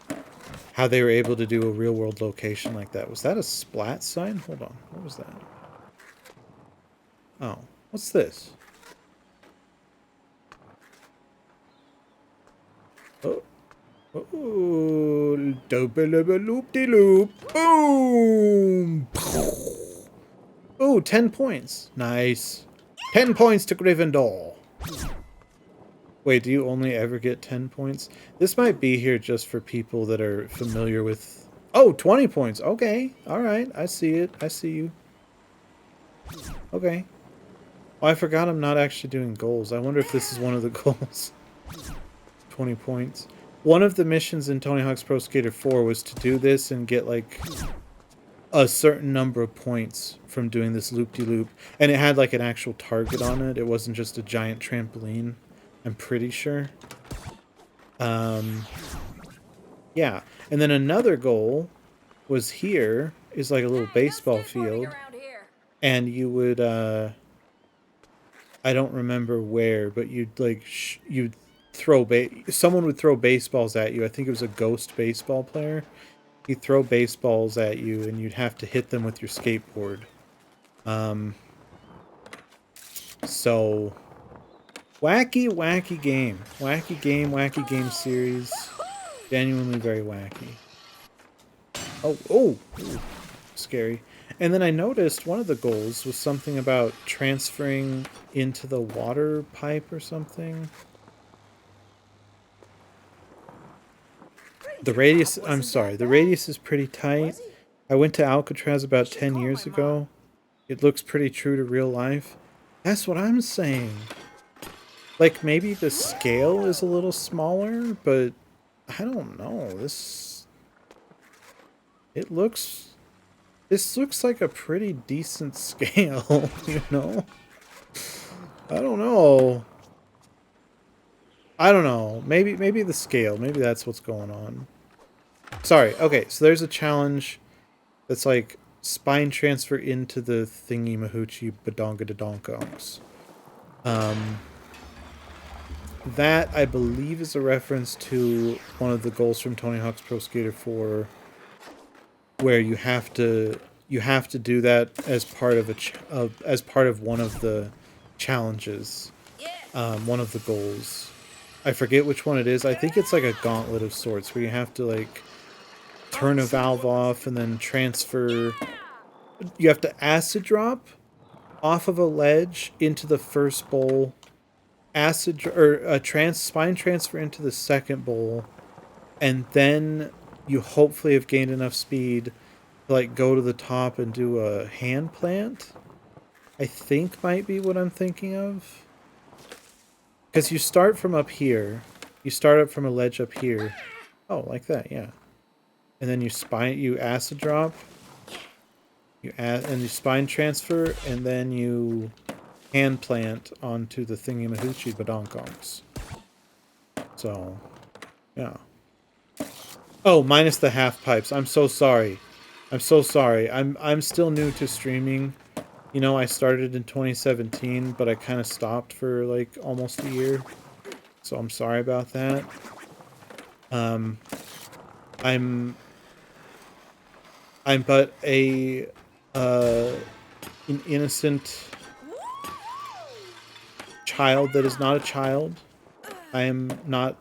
How they were able to do a real world location like that. Was that a splat sign? Hold on. What was that? Oh, what's this? Oh, oh, loop-de-loop. Boom! Oh, 10 points. Nice. 10 points to Gryffindor. Wait, do you only ever get 10 points? This might be here just for people that are familiar with... Oh, 20 points. Okay. All right. I see it. I see you. Okay. Oh, I forgot I'm not actually doing goals. I wonder if this is one of the goals. 20 points. One of the missions in Tony Hawk's Pro Skater 4 was to do this and get, like, a certain number of points from doing this loop-de-loop. And it had, like, an actual target on it. It wasn't just a giant trampoline. I'm pretty sure. Yeah. And then another goal was here, is like a little baseball field. And you would, I don't remember where, but you'd like, you'd throw, someone would throw baseballs at you. I think it was a ghost baseball player. He'd throw baseballs at you and you'd have to hit them with your skateboard. So... Wacky game. Wacky game series. Genuinely very wacky. Oh, ooh, scary. And then I noticed one of the goals was something about transferring into the water pipe or something. The radius, I'm sorry, the radius is pretty tight. I went to Alcatraz about 10 years ago. It looks pretty true to real life. That's what I'm saying. Like, maybe the scale is a little smaller, but I don't know. This looks like a pretty decent scale, you know? I don't know. Maybe the scale. Maybe that's what's going on. Sorry. Okay, so there's a challenge that's like spine transfer into the thingy mahoochie badonga donkonks. That, I believe, is a reference to one of the goals from Tony Hawk's Pro Skater 4, where you have to do that as part of as part of one of the challenges, one of the goals. I forget which one it is. I think it's like a gauntlet of sorts, where you have to like turn a valve off and then transfer. You have to acid drop off of a ledge into the first bowl. Spine transfer into the second bowl, and then you hopefully have gained enough speed to like go to the top and do a hand plant. I think might be what I'm thinking of, because you start from up here. You start up from a ledge up here. Oh, like that, yeah. And then you acid drop. And you spine transfer, and then you hand plant onto the thingy mahoochie badonkonks. So, yeah. Oh, minus the half pipes. I'm so sorry. I'm still new to streaming. You know, I started in 2017, but I kind of stopped for like almost a year. So I'm sorry about that. I'm but an innocent child that is not a child. I am not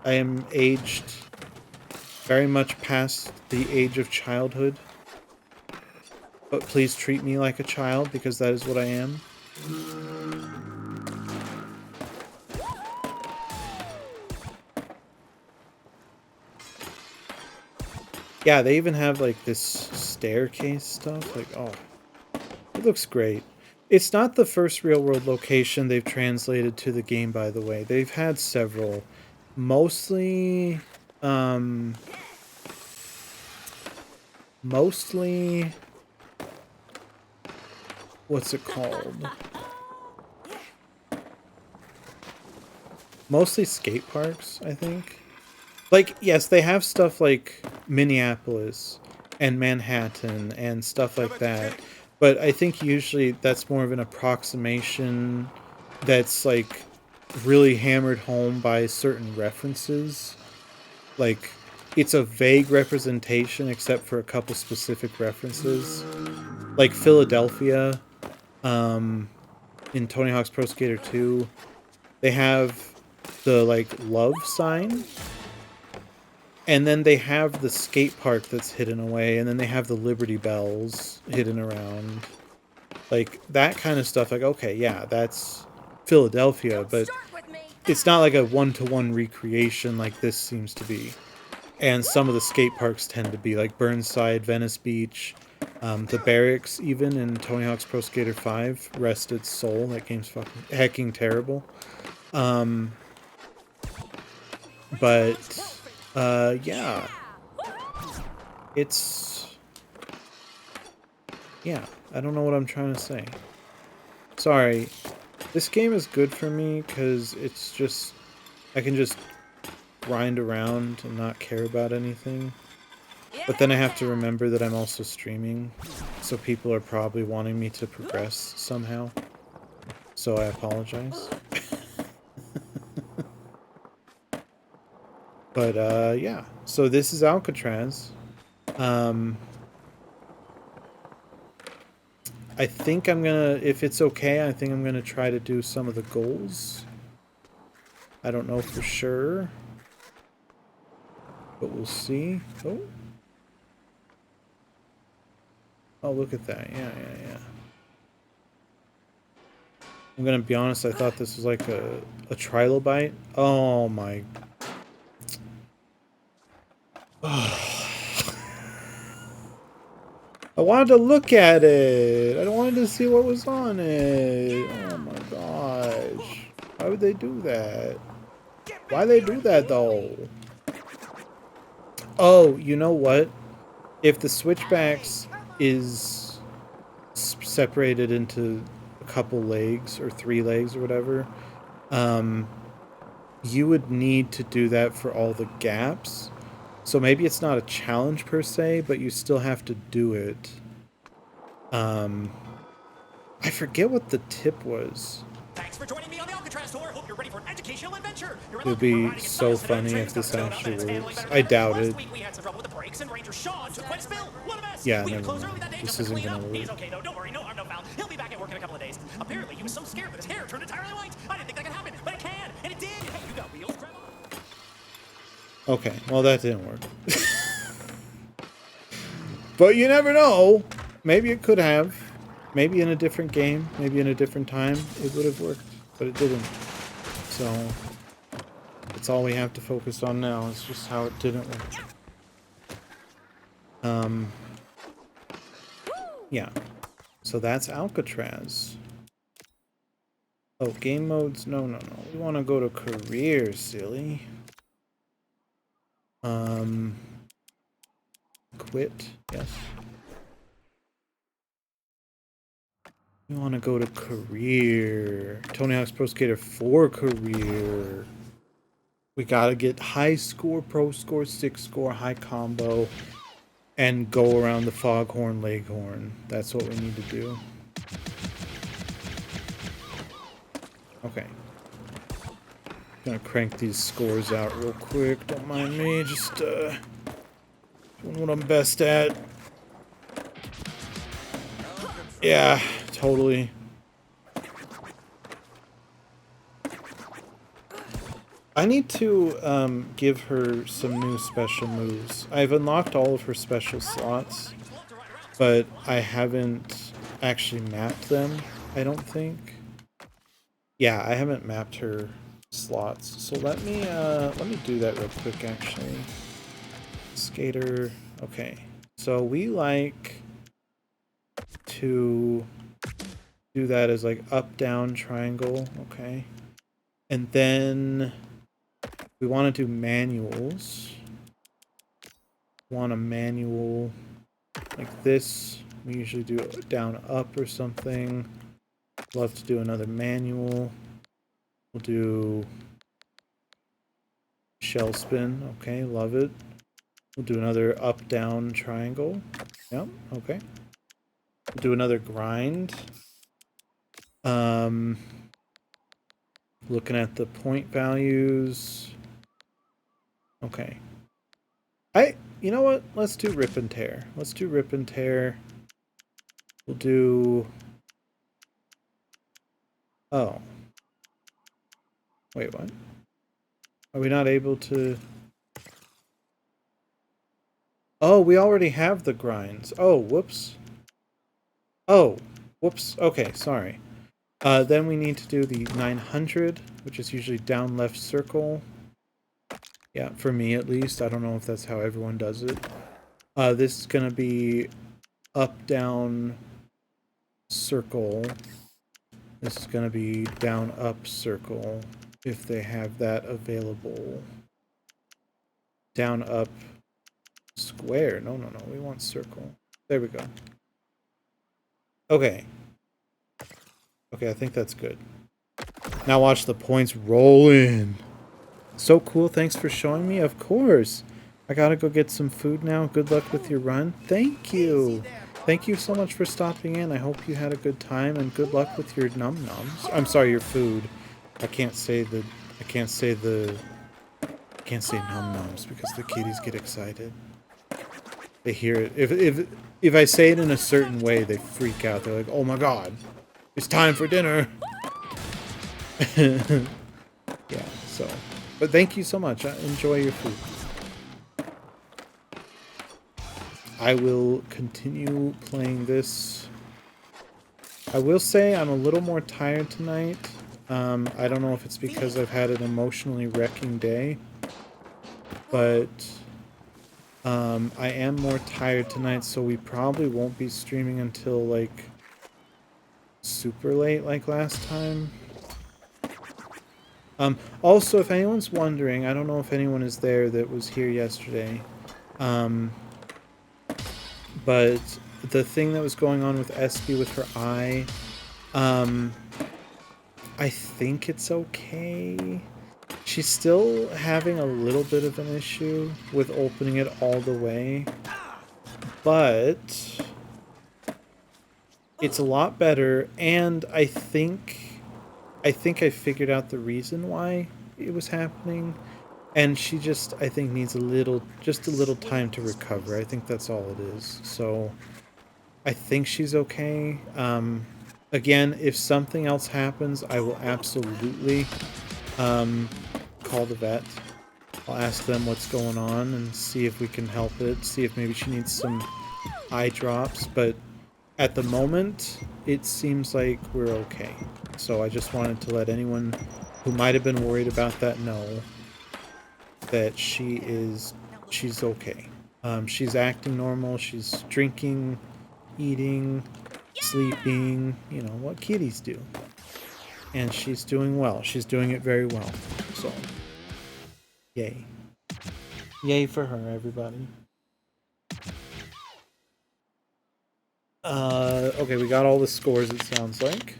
I am aged very much past the age of childhood. But please treat me like a child because that is what I am. Yeah, they even have like this staircase stuff. Like, oh, it looks great. It's not the first real world location they've translated to the game, by the way. They've had several. Mostly, mostly, what's it called? Mostly skate parks, I think. Like, yes, they have stuff like Minneapolis and Manhattan and stuff like that. But I think usually that's more of an approximation that's like really hammered home by certain references. Like, it's a vague representation except for a couple specific references. Like Philadelphia, in Tony Hawk's Pro Skater 2, they have the like love sign, and then they have the skate park that's hidden away, and then they have the Liberty Bells hidden around. Like, that kind of stuff, like, okay, yeah, that's Philadelphia, but it's not like a one-to-one recreation like this seems to be. And some of the skate parks tend to be, like Burnside, Venice Beach, the Barracks, even in Tony Hawk's Pro Skater 5, rest its soul. That game's fucking hecking terrible. Yeah. It's... Yeah, I don't know what I'm trying to say. Sorry. This game is good for me because it's just... I can just grind around and not care about anything. But then I have to remember that I'm also streaming, so people are probably wanting me to progress somehow. So I apologize. But, yeah. So this is Alcatraz. I think I'm gonna, if it's okay, I think I'm gonna try to do some of the goals. I don't know for sure, but we'll see. Oh. Oh, look at that. Yeah. I'm gonna be honest, I thought this was like a trilobite. Oh my... I wanted to look at it. I wanted to see what was on it. Oh my gosh. Why would they do that? Why they do that though? Oh, you know what? If the switchbacks is separated into a couple legs or 3 legs or whatever, you would need to do that for all the gaps. So maybe it's not a challenge per se, but you still have to do it. I forget what the tip was. Thanks for joining me on the Alcatraz tour. Hope you're ready for an educational adventure. It would be so funny if this actually works. I doubt it. Last week we had some trouble with the brakes, and Ranger Sean took quite a spill. What a mess. Yeah, we had to never close mind. early that day This just to isn't clean gonna up. work. He's okay though. Don't worry. No harm, no foul. He'll be back at work in a couple of days. Apparently, he was so scared that his hair turned entirely white. I didn't think that could happen, but it can, and it did. Hey, you got wheels? Grab on. Okay, well that didn't work. But you never know. Maybe it could have. Maybe in a different game, maybe in a different time, it would have worked, but it didn't. So, that's all we have to focus on now, is just how it didn't work. Yeah. So that's Alcatraz. Oh, game modes? No. We want to go to career, silly. Quit. Yes. We want to go to career. Tony Hawk's Pro Skater 4 career. We gotta get high score, pro score, 6 score, high combo, and go around the foghorn leghorn. That's what we need to do. Okay. Gonna crank these scores out real quick. Don't mind me. Just doing what I'm best at. Yeah, totally. I need to give her some new special moves. I've unlocked all of her special slots, but I haven't actually mapped them, I don't think. Yeah, I haven't mapped her slots. So let me do that real quick actually. Skater. Okay. So we like to do that as like up down triangle, okay? And then we want to do manuals. Want a manual like this. We usually do it down up or something. Love to do another manual. We'll do shell spin. Okay, love it. We'll do another up down triangle. Yep, okay. We'll do another grind. Looking at the point values. Okay. You know what? Let's do rip and tear. Let's do rip and tear. We'll do... Oh. Wait, what? Are we not able to... Oh, we already have the grinds. Oh, whoops. Oh, whoops. Okay, sorry. Then we need to do the 900, which is usually down left circle. Yeah, for me at least. I don't know if that's how everyone does it. This is going to be up, down, circle. This is going to be down, up, circle, if they have that available. Down, up, square. No, no, no. We want circle. There we go. Okay. Okay, I think that's good. Now watch the points roll in. So cool. Thanks for showing me. Of course. I gotta go get some food now. Good luck with your run. Thank you. Thank you so much for stopping in. I hope you had a good time and good luck with your num-nums. I'm sorry, your food. I can't say num-nums because the kitties get excited. They hear it. If I say it in a certain way, they freak out. They're like, "Oh my god. It's time for dinner." Yeah, so. But thank you so much. Enjoy your food. I will continue playing this. I will say I'm a little more tired tonight. I don't know if it's because I've had an emotionally wrecking day, but I am more tired tonight, so we probably won't be streaming until like super late like last time. Also, if anyone's wondering, I don't know if anyone is there that was here yesterday, but the thing that was going on with Espy with her eye, I think it's okay. She's still having a little bit of an issue with opening it all the way, but it's a lot better, and I think I figured out the reason why it was happening, and she just, I think, needs just a little time to recover. I think that's all it is. So I think she's okay. Again, if something else happens, I will absolutely call the vet. I'll ask them what's going on and see if we can help it, see if maybe she needs some eye drops, but at the moment, it seems like we're okay. So I just wanted to let anyone who might have been worried about that know that she's okay. She's acting normal, she's drinking, eating, sleeping, you know, what kitties do. And she's doing well. She's doing it very well. So, yay. Yay for her, everybody. Okay, we got all the scores, it sounds like.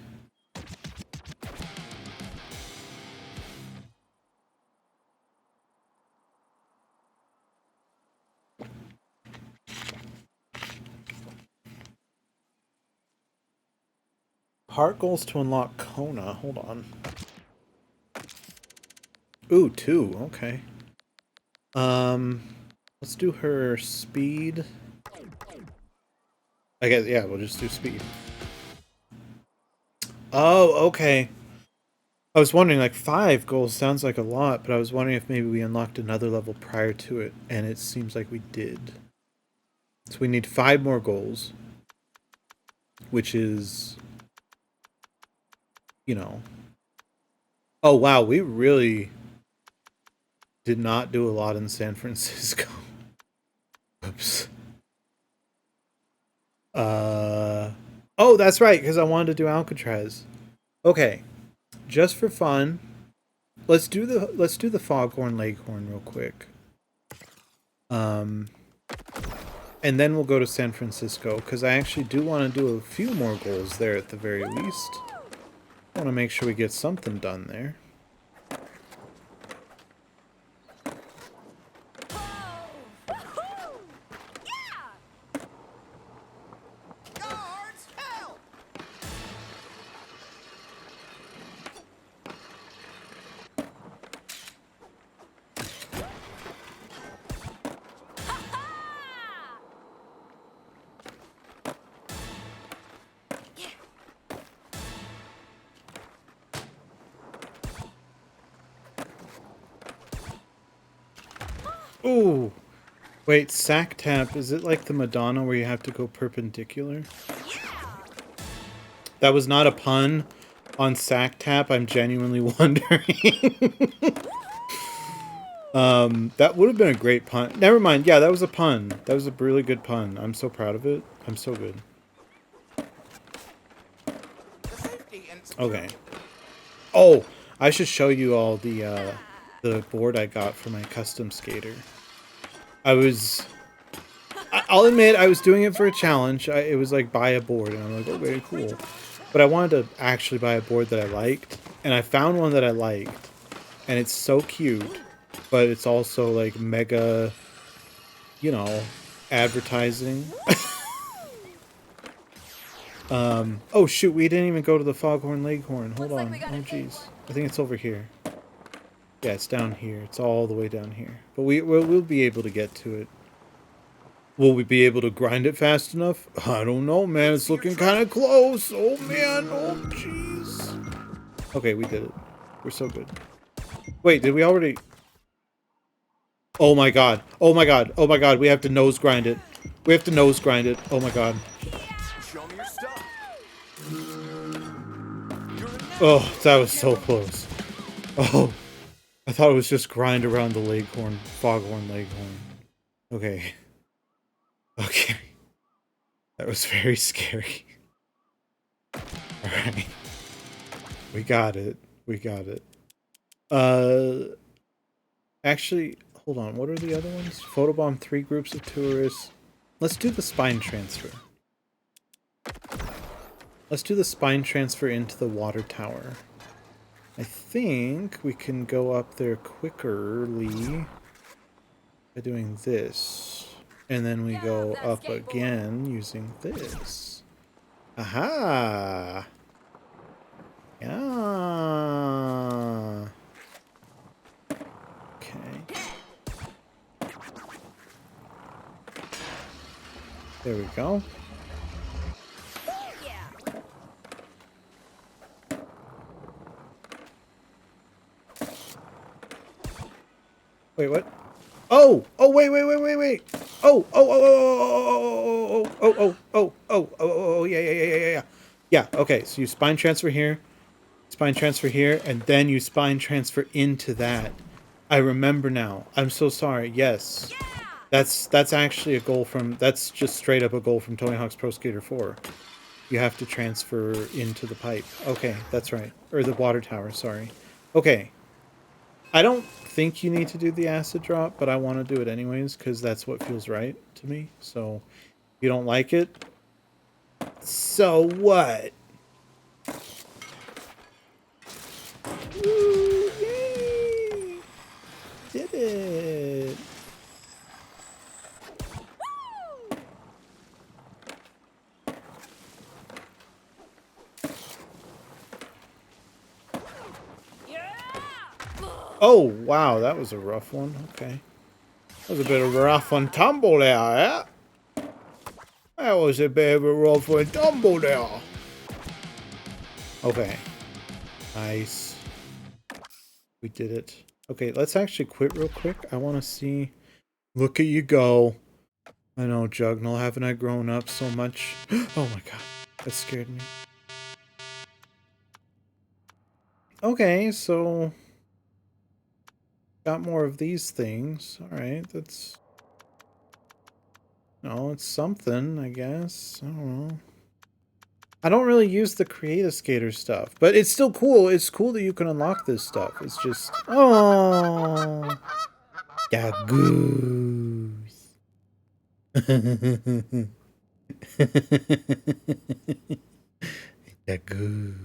Heart goals to unlock Kona. Hold on. Ooh, 2. Okay. Let's do her speed. I guess, yeah, we'll just do speed. Oh, okay. I was wondering, like, 5 goals sounds like a lot, but I was wondering if maybe we unlocked another level prior to it, and it seems like we did. So we need 5 more goals, which is, you know... Oh, wow, we really did not do a lot in San Francisco. Oops. Oh, that's right, because I wanted to do Alcatraz. Okay, just for fun, let's do the Foghorn Leghorn real quick. And then we'll go to San Francisco, because I actually do want to do a few more goals there at the very least. I want to make sure we get something done there. Ooh! Wait, sack tap, is it like the Madonna where you have to go perpendicular? That was not a pun on sack tap, I'm genuinely wondering. That would have been a great pun. Never mind, yeah, that was a pun. That was a really good pun. I'm so proud of it. I'm so good. Okay. Oh, I should show you all the board I got for my custom skater. I'll admit, I was doing it for a challenge. It was like, buy a board, and I'm like, oh, very cool. But I wanted to actually buy a board that I liked, and I found one that I liked, and it's so cute, but it's also like mega, you know, advertising. Oh shoot, we didn't even go to the Foghorn Leghorn. Hold on. Oh jeez. I think it's over here. Yeah, it's down here. It's all the way down here. But we'll be able to get to it. Will we be able to grind it fast enough? I don't know, man. It's looking kind of close. Oh man. Oh jeez. Okay, we did it. We're so good. Wait, did we already... Oh my god. Oh my god. Oh my god. We have to nose grind it. We have to nose grind it. Oh my god. Show me your stuff. Oh, that was so close. Oh, I thought it was just grind around the Leghorn, Foghorn Leghorn. Okay. Okay. That was very scary. Alright. We got it. We got it. Actually, hold on. What are the other ones? Photobomb 3 groups of tourists. Let's do the spine transfer. Let's do the spine transfer into the water tower. I think we can go up there quickly by doing this. And then we go up again using this. Aha! Yeah. Okay. There we go. Wait, what? Oh! Oh, wait, wait, wait, wait, wait! Oh, oh, oh, oh, oh, oh, oh, oh, oh, oh, oh, yeah, yeah, yeah, yeah, yeah. Yeah, okay, so you spine transfer here, and then you spine transfer into that. I remember now. I'm so sorry. Yes. That's actually a goal from... That's just straight up a goal from Tony Hawk's Pro Skater 4. You have to transfer into the pipe. Okay, that's right. Or the water tower, sorry. Okay. I don't think you need to do the acid drop, but I want to do it anyways, because that's what feels right to me. So, if you don't like it, so what? Woo, yay! Did it! Oh, wow, that was a rough one. Okay. That was a bit of a rough and tumble there, eh? That was a bit of a rough and tumble there. Okay. Nice. We did it. Okay, let's actually quit real quick. I want to see... Look at you go. I know, Jugnal. Haven't I grown up so much? Oh my god. That scared me. Okay, so... Got more of these things. Alright, that's... No, it's something, I guess. I don't know. I don't really use the Create-A-Skater stuff, but it's still cool. It's cool that you can unlock this stuff. It's just... Oh! Yeah, goose. Yeah, goose.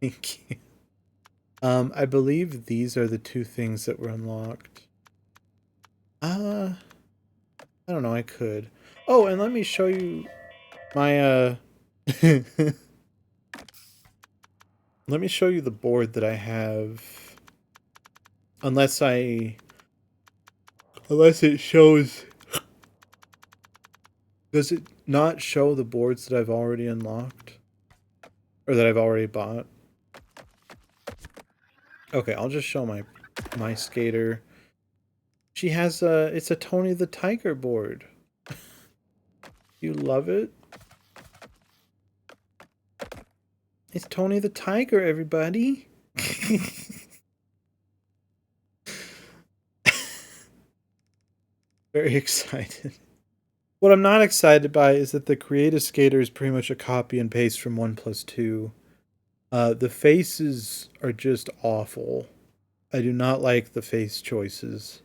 Thank you. I believe these are the two things that were unlocked. I don't know, I could. Oh, and let me show you my, let me show you the board that I have. Unless it shows... Does it not show the boards that I've already unlocked? Or that I've already bought? Okay, I'll just show my skater. She has it's a Tony the Tiger board. You love it? It's Tony the Tiger, everybody. Very excited. What I'm not excited by is that the Create-A-Skater is pretty much a copy and paste from 1+2. The faces are just awful. I do not like the face choices.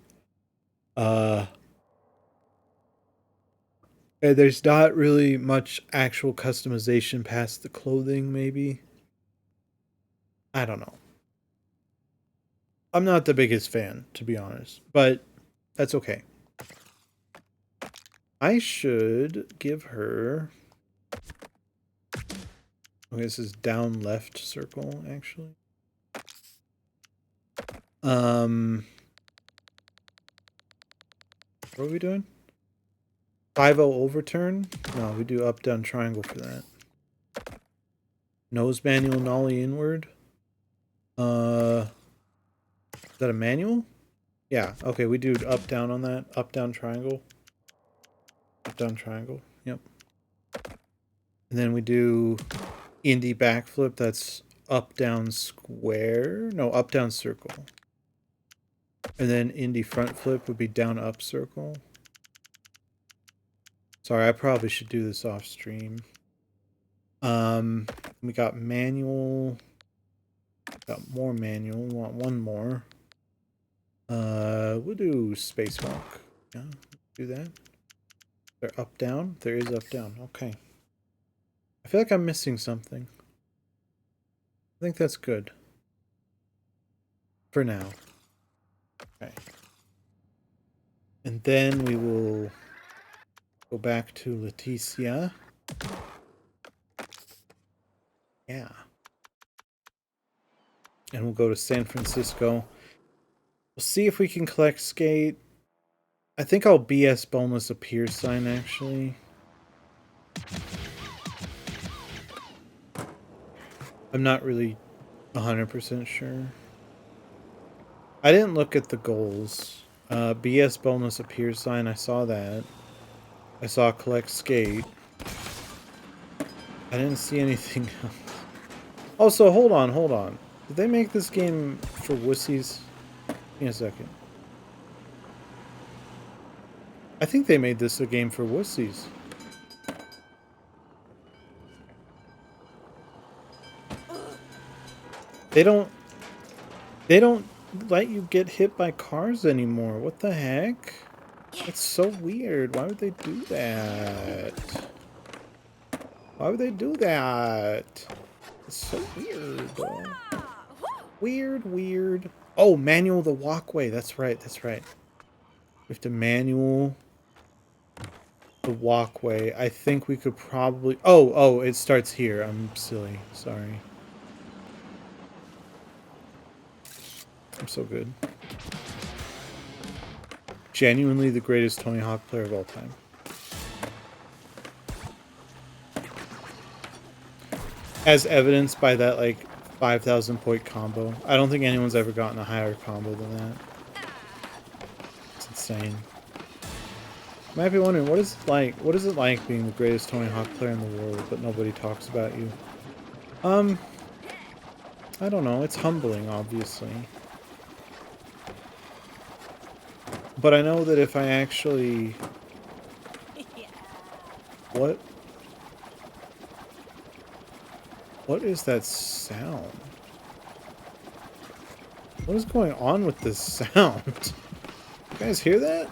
There's not really much actual customization past the clothing, maybe. I don't know. I'm not the biggest fan, to be honest, but that's okay. I should give her... Okay, this is down left circle, actually. What are we doing? 5-0 overturn? No, we do up, down, triangle for that. Nose manual, nollie inward. Is that a manual? Yeah, okay, we do up, down on that. Up, down, triangle. Up, down, triangle. Yep. And then we do indie backflip. That's up, down, square. No, up, down, circle. And then indie front flip would be down, up, circle. Sorry, I probably should do this off stream. We got manual. Got more manual. We want one more. We'll do spacewalk. Yeah, do that. They're up, down. There is up, down. Okay. I feel like I'm missing something. I think that's good. For now. Okay. And then we will go back to Leticia. Yeah. And we'll go to San Francisco. We'll see if we can collect skate. I think I'll BS boneless a pier sign, actually. I'm not really 100% sure. I didn't look at the goals. BS bonus a pier sign, I saw that. I saw collect skate. I didn't see anything else. Also, hold on. Did they make this game for wussies? Give me a second. I think they made this a game for wussies. They don't let you get hit by cars anymore. What the heck? It's so weird. Why would they do that? Why would they do that? It's so weird. Weird. Oh, manual the walkway. That's right. We have to manual the walkway. I think we could probably... Oh, it starts here. I'm silly. Sorry. I'm so good. Genuinely the greatest Tony Hawk player of all time. As evidenced by that, like, 5,000 point combo. I don't think anyone's ever gotten a higher combo than that. It's insane. You might be wondering, what is it like? What is it like being the greatest Tony Hawk player in the world, but nobody talks about you? I don't know. It's humbling, obviously. But I know that if I actually... What? What is that sound? What is going on with this sound? You guys hear that?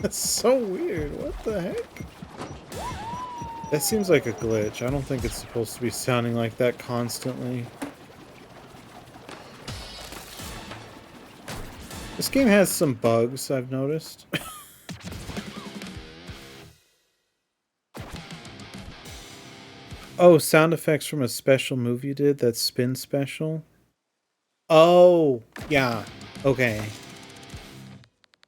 That's so weird. What the heck? That seems like a glitch. I don't think it's supposed to be sounding like that constantly. This game has some bugs, I've noticed. Oh, sound effects from a special move you did? That spin special? Oh, yeah. Okay.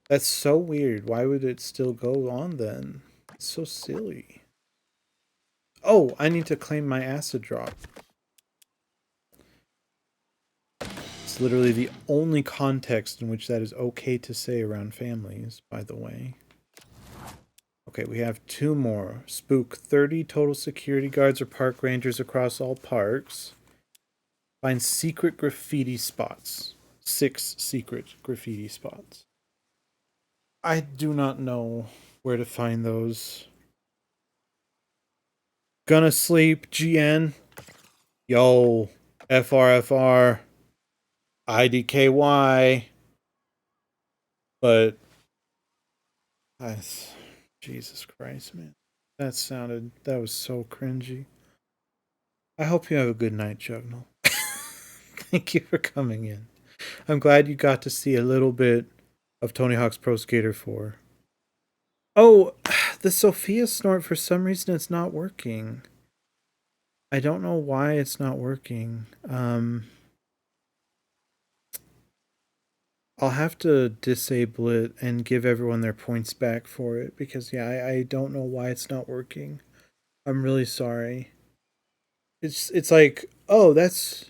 That's so weird. Why would it still go on then? It's so silly. Oh, I need to claim my acid drop. It's literally the only context in which that is okay to say around families, by the way. Okay, we have 2 more. Spook 30 total security guards or park rangers across all parks. Find secret graffiti spots. 6 secret graffiti spots. I do not know where to find those. Gonna sleep, GN. Yo, FRFR. IDKY. But... Jesus Christ, man. That was so cringy. I hope you have a good night, Jugnal. Thank you for coming in. I'm glad you got to see a little bit of Tony Hawk's Pro Skater 4. Oh, the Sophia snort, for some reason it's not working. I don't know why it's not working. I'll have to disable it and give everyone their points back for it because, yeah, I don't know why it's not working. I'm really sorry. It's like, oh, that's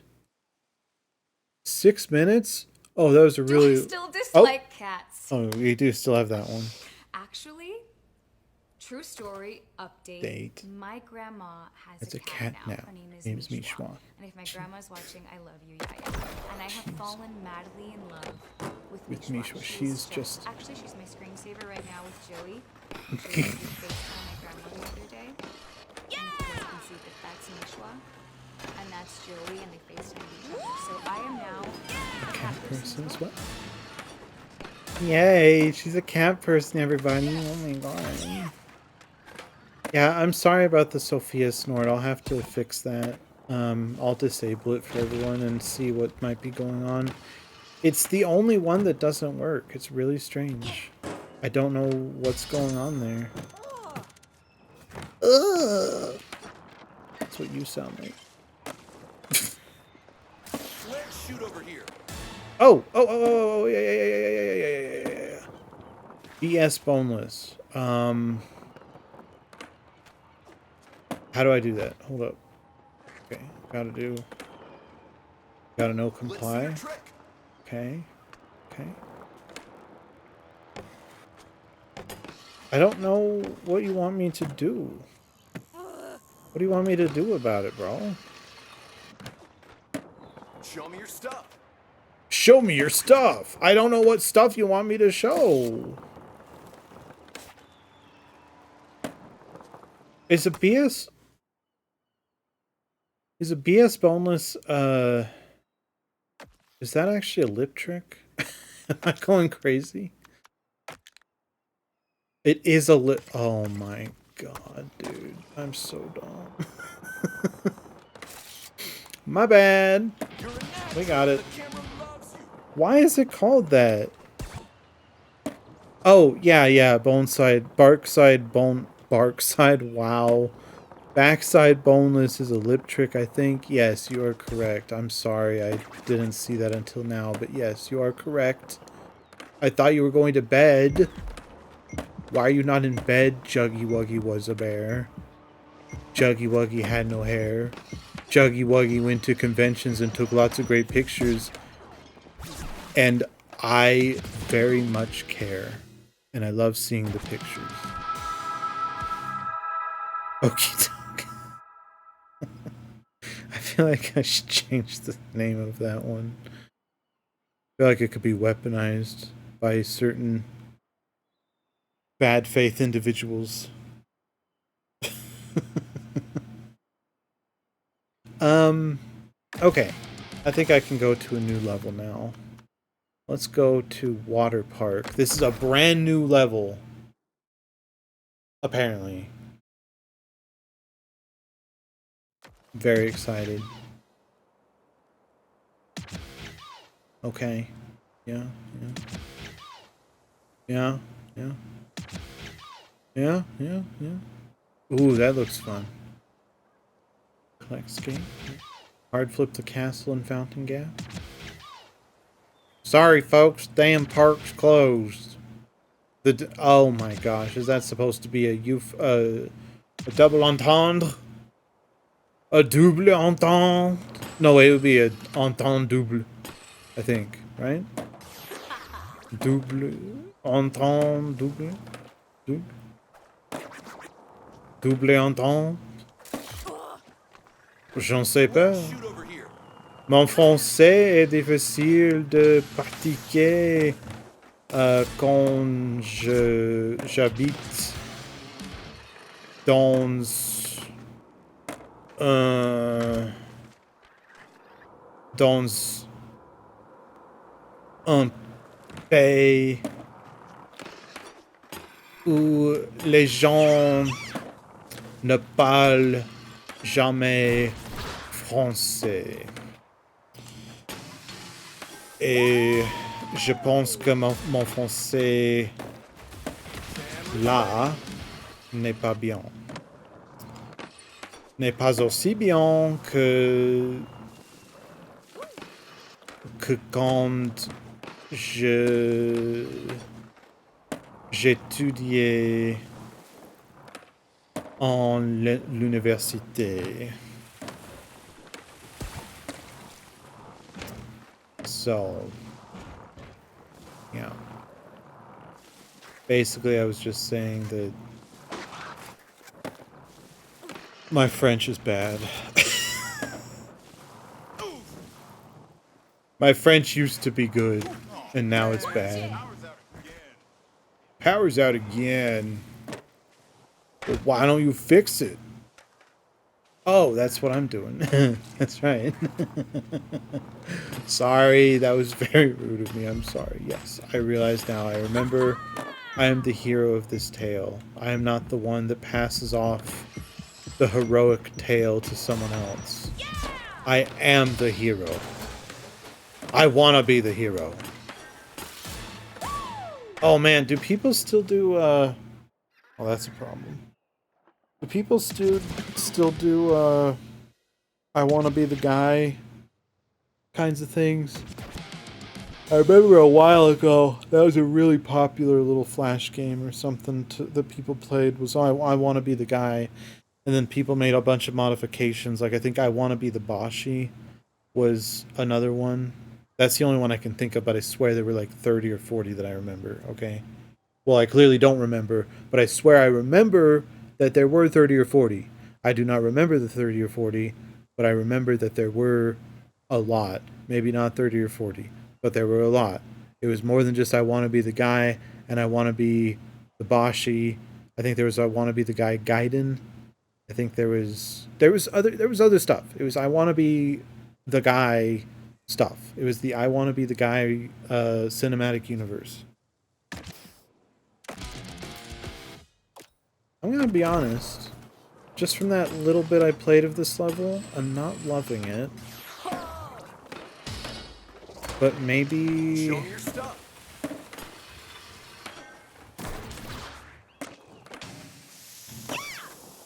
6 minutes? Oh, that was a really... Do I still dislike cats? Oh, we do still have that one. Actually, true story update. My grandma has a cat now. Her name is Mishwa. And if my grandma's watching, I love you, Yaya. And I have fallen madly in love with Mishwa. She's just... Actually, she's my screensaver right now with Joey. Joey FaceTimed my grandma the other day. Yeah! And you can see that that's Mishwa. And that's Joey, and they FaceTime each other. So I am now a cat person as well. Yay, she's a cat person, everybody. Oh my god. Yeah, I'm sorry about the Sophia snort. I'll have to fix that. I'll disable it for everyone and see what might be going on. It's the only one that doesn't work. It's really strange. I don't know what's going on there. Ugh. That's what you sound like. Let's shoot over here. Oh, yeah. BS boneless. How do I do that? Hold up. Okay, gotta know comply. Okay. I don't know what you want me to do. What do you want me to do about it, bro? Show me your stuff. Show me your stuff. I don't know what stuff you want me to show. Is a BS boneless, is that actually a lip trick? Am I going crazy? It is a lip. Oh my god, dude. I'm so dumb. My bad. We got it. Why is it called that? Oh, yeah. Bone side, bark side, bone, bark side. Wow. Backside boneless is a lip trick, I think. Yes, you are correct. I'm sorry, I didn't see that until now, but yes, you are correct. I thought you were going to bed. Why are you not in bed? Juggy Wuggy was a bear. Juggy Wuggy had no hair. Juggy Wuggy went to conventions and took lots of great pictures. And I very much care. And I love seeing the pictures. Okie doke. I feel like I should change the name of that one. I feel like it could be weaponized by certain bad faith individuals. Okay. I think I can go to a new level now. Let's go to Water Park. This is a brand new level. Apparently. Very excited. Okay. Yeah, yeah. Yeah, yeah. Yeah, yeah, yeah. Ooh, that looks fun. Collect skate. Hard flip the castle in Fountain Gap. Sorry, folks. Damn park's closed. Oh my gosh, is that supposed to be a double entendre? A double entendre? No, it would be a entendre double, I think, right? Double entendre double, double entendre. Je ne sais pas. Shoot over here. Mon français est difficile de pratiquer quand j'habite dans un pays où les gens ne parlent jamais français. Et je pense que mon français là n'est pas bien. N'est pas aussi bien que quand j'étudiais en l'université. So, yeah. Basically, I was just saying that my French is bad. My French used to be good, and now it's bad. Power's out again. Well, why don't you fix it? Oh, that's what I'm doing. That's right. Sorry, that was very rude of me. I'm sorry. Yes, I realize now. I remember I am the hero of this tale. I am not the one that passes off the heroic tale to someone else. I am the hero. I want to be the hero. Oh man, do people still do, well, that's a problem. Do people still do, I want to be the guy kinds of things? I remember a while ago, that was a really popular little Flash game or something that people played, was I want to be the guy. And then people made a bunch of modifications, like I think I want to be the Boshi was another one. That's the only one I can think of, but I swear there were like 30 or 40 that I remember, okay? Well, I clearly don't remember, but I swear I remember that there were 30 or 40. I do not remember the 30 or 40, but I remember that there were a lot. Maybe not 30 or 40, but there were a lot. It was more than just I want to be the guy, and I want to be the Boshi. I think there was I want to be the guy Gaiden. I think there was other stuff. It was I want to be the guy stuff. It was the I want to be the guy cinematic universe. I'm gonna be honest. Just from that little bit I played of this level, I'm not loving it. But maybe... Show me your stuff.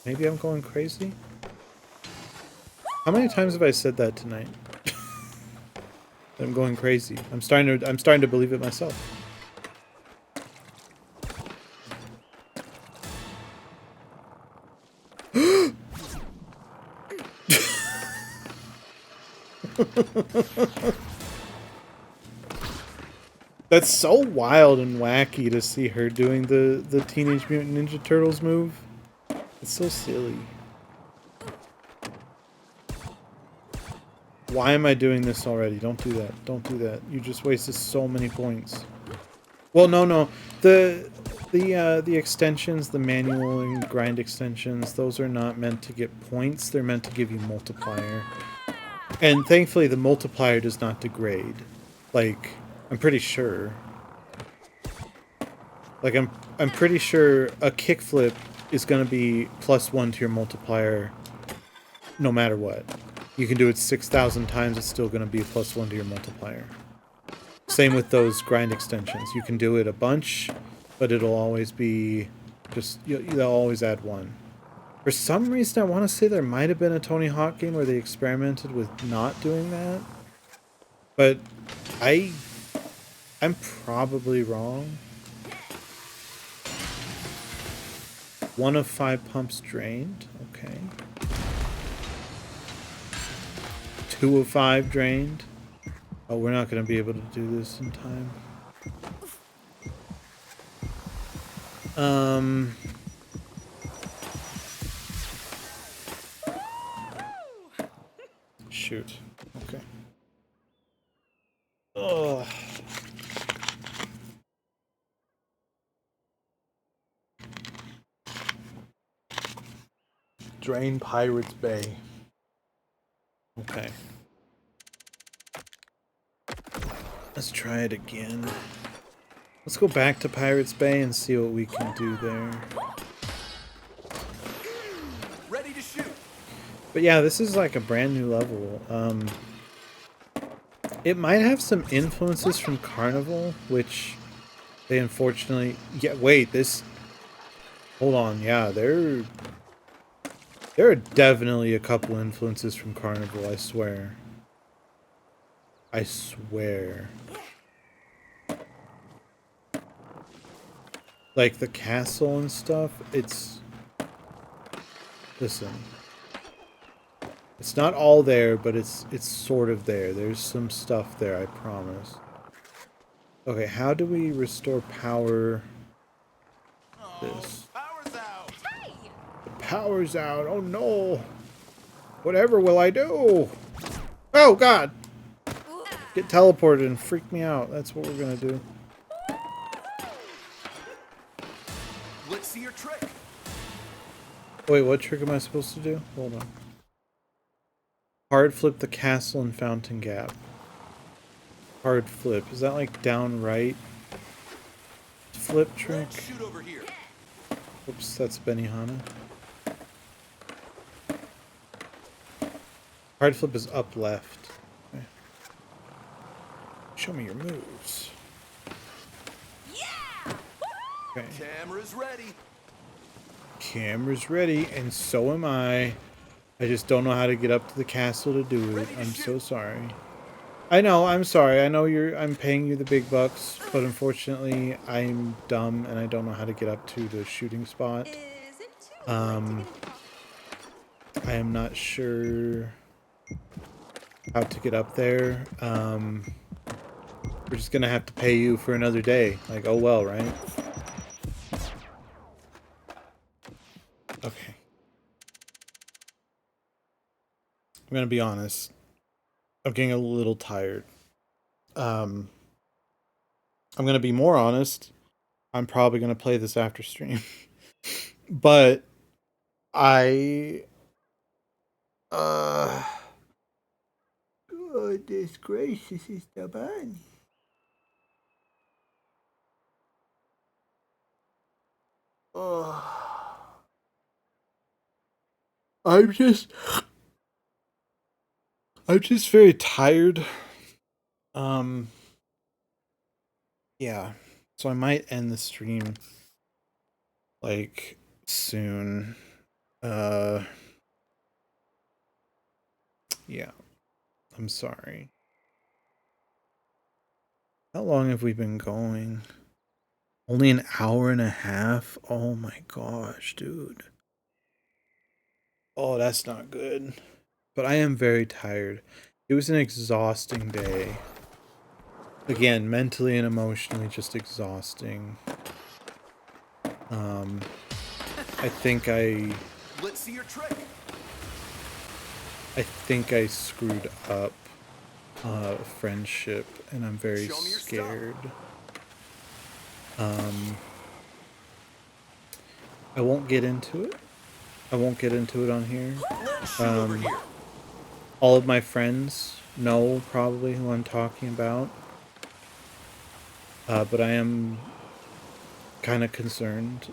Maybe I'm going crazy? How many times have I said that tonight? I'm going crazy. I'm starting to believe it myself. That's so wild and wacky to see her doing the Teenage Mutant Ninja Turtles move. It's so silly. Why am I doing this already? Don't do that. Don't do that. You just wasted so many points. Well, no. The extensions, the manual and grind extensions, those are not meant to get points. They're meant to give you multiplier. And thankfully the multiplier does not degrade. Like, I'm pretty sure. Like, I'm pretty sure a kickflip is going to be +1 to your multiplier no matter what. You can do it 6,000 times, it's still going to be a +1 to your multiplier. Same with those grind extensions. You can do it a bunch, but it'll always be just, they'll always add 1. For some reason, I want to say there might have been a Tony Hawk game where they experimented with not doing that. But I'm probably wrong. 1 of 5 pumps drained. Okay. 2 of 5 drained. Oh, we're not going to be able to do this in time. Shoot. Okay. Ugh. Drain Pirates Bay. Okay. Let's try it again. Let's go back to Pirates Bay and see what we can do there. Ready to shoot. But yeah, this is like a brand new level. It might have some influences from Carnival, which they unfortunately... Yeah, wait, this... Hold on, yeah, there are definitely a couple influences from Carnival, I swear. I swear. Like the castle and stuff, it's... Listen. It's not all there, but it's sort of there. There's some stuff there, I promise. Okay, how do we restore power? This. Power's out. The power's out. Oh no. Whatever will I do? Oh god. Get teleported and freak me out. That's what we're gonna do. Let's see your trick. Wait, what trick am I supposed to do? Hold on. Hard flip the castle and fountain gap. Hard flip. Is that like down right? Flip trick? Let's shoot over here. Oops, that's Benihana. Hard flip is up left. Okay. Show me your moves. Yeah! Okay. Camera's ready. Camera's ready, and so am I. I just don't know how to get up to the castle to do it. I'm so sorry. I know, I'm sorry. I know I'm paying you the big bucks, but unfortunately I'm dumb and I don't know how to get up to the shooting spot. I am not sure how to get up there. We're just gonna have to pay you for another day. Like, oh well, right? Okay. I'm gonna be honest. I'm getting a little tired. I'm gonna be more honest. I'm probably gonna play this after stream. But I goodness gracious, is the man. I'm just very tired. Yeah. So I might end the stream like soon. Yeah. I'm sorry. How long have we been going? Only an hour and a half? Oh my gosh, dude. Oh, that's not good. But I am very tired. It was an exhausting day. Again, mentally and emotionally just exhausting. I think Let's see your trick. I screwed up friendship, and I'm very Show me your scared. I won't get into it. I won't get into it on here. Let's shoot over here. All of my friends know probably who I'm talking about. But I am kind of concerned.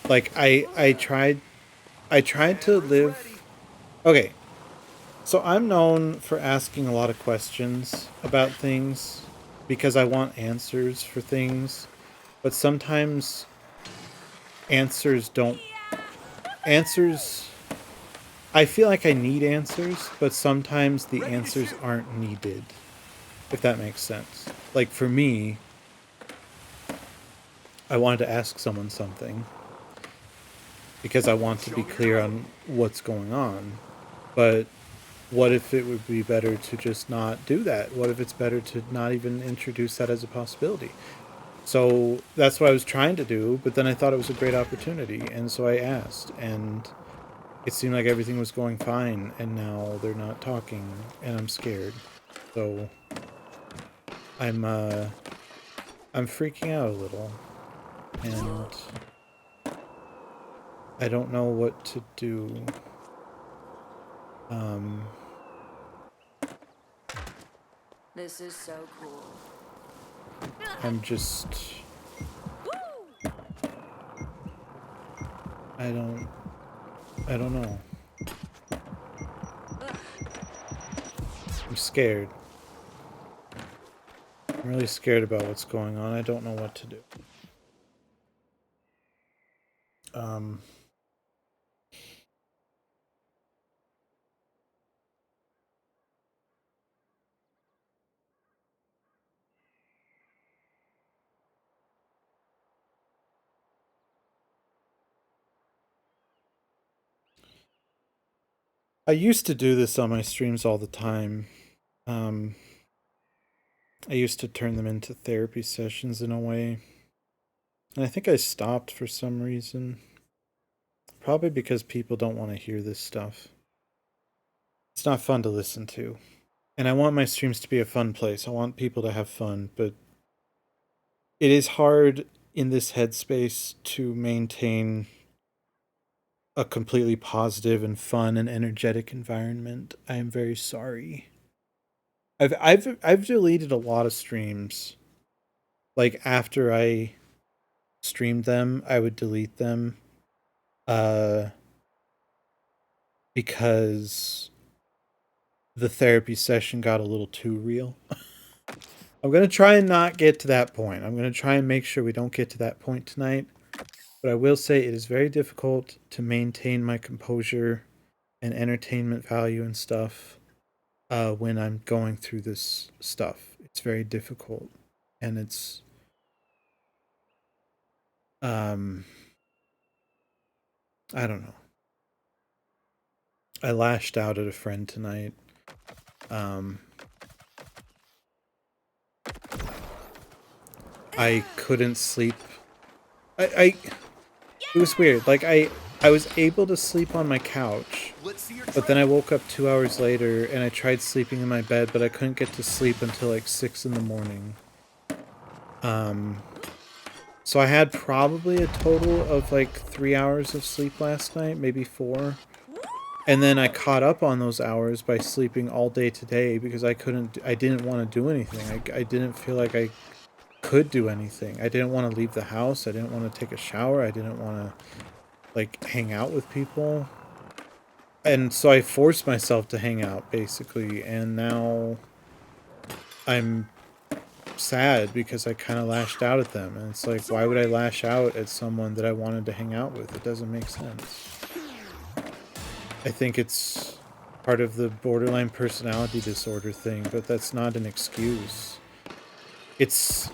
Like I tried to live. Okay. So I'm known for asking a lot of questions about things because I want answers for things, but sometimes answers don't answers I feel like I need answers, but sometimes the answers aren't needed. If that makes sense. Like for me, I wanted to ask someone something because I want to be clear on what's going on. But what if it would be better to just not do that? What if it's better to not even introduce that as a possibility? So that's what I was trying to do, but then I thought it was a great opportunity, and so I asked, and it seemed like everything was going fine, and now they're not talking, and I'm scared. So I'm freaking out a little, and I don't know what to do. This is so cool. I'm just... I don't know. I'm scared. I'm really scared about what's going on. I don't know what to do. I used to do this on my streams all the time. I used to turn them into therapy sessions in a way. And I think I stopped for some reason. Probably because people don't want to hear this stuff. It's not fun to listen to. And I want my streams to be a fun place. I want people to have fun, but it is hard in this headspace to maintain a completely positive and fun and energetic environment. I am very sorry. I've deleted a lot of streams. Like after I streamed them, I would delete them because the therapy session got a little too real. I'm going to try and not get to that point. I'm going to try and make sure we don't get to that point tonight. But I will say it is very difficult to maintain my composure and entertainment value and stuff when I'm going through this stuff. It's very difficult. And it's... I don't know. I lashed out at a friend tonight. I couldn't sleep. It was weird. Like I was able to sleep on my couch, but then I woke up 2 hours later and I tried sleeping in my bed, but I couldn't get to sleep until like 6 in the morning. So I had probably a total of like 3 hours of sleep last night, maybe 4. And then I caught up on those hours by sleeping all day today because I didn't want to do anything. I didn't feel like I could do anything. I didn't want to leave the house. I didn't want to take a shower. I didn't want to like hang out with people. And so I forced myself to hang out basically, and now I'm sad because I kind of lashed out at them. And it's like, why would I lash out at someone that I wanted to hang out with? It doesn't make sense. I think it's part of the borderline personality disorder thing, but that's not an excuse. It's...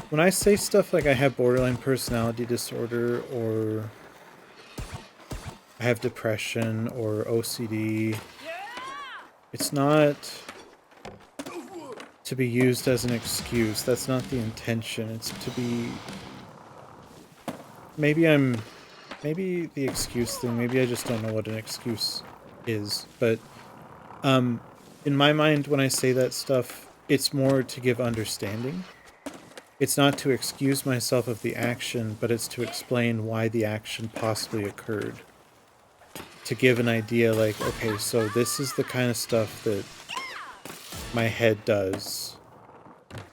When I say stuff like I have borderline personality disorder, or I have depression, or OCD, it's not to be used as an excuse. That's not the intention. It's to be... Maybe the excuse thing, maybe I just don't know what an excuse is, but in my mind, when I say that stuff, it's more to give understanding. It's not to excuse myself of the action, but it's to explain why the action possibly occurred. To give an idea like, okay, so this is the kind of stuff that my head does,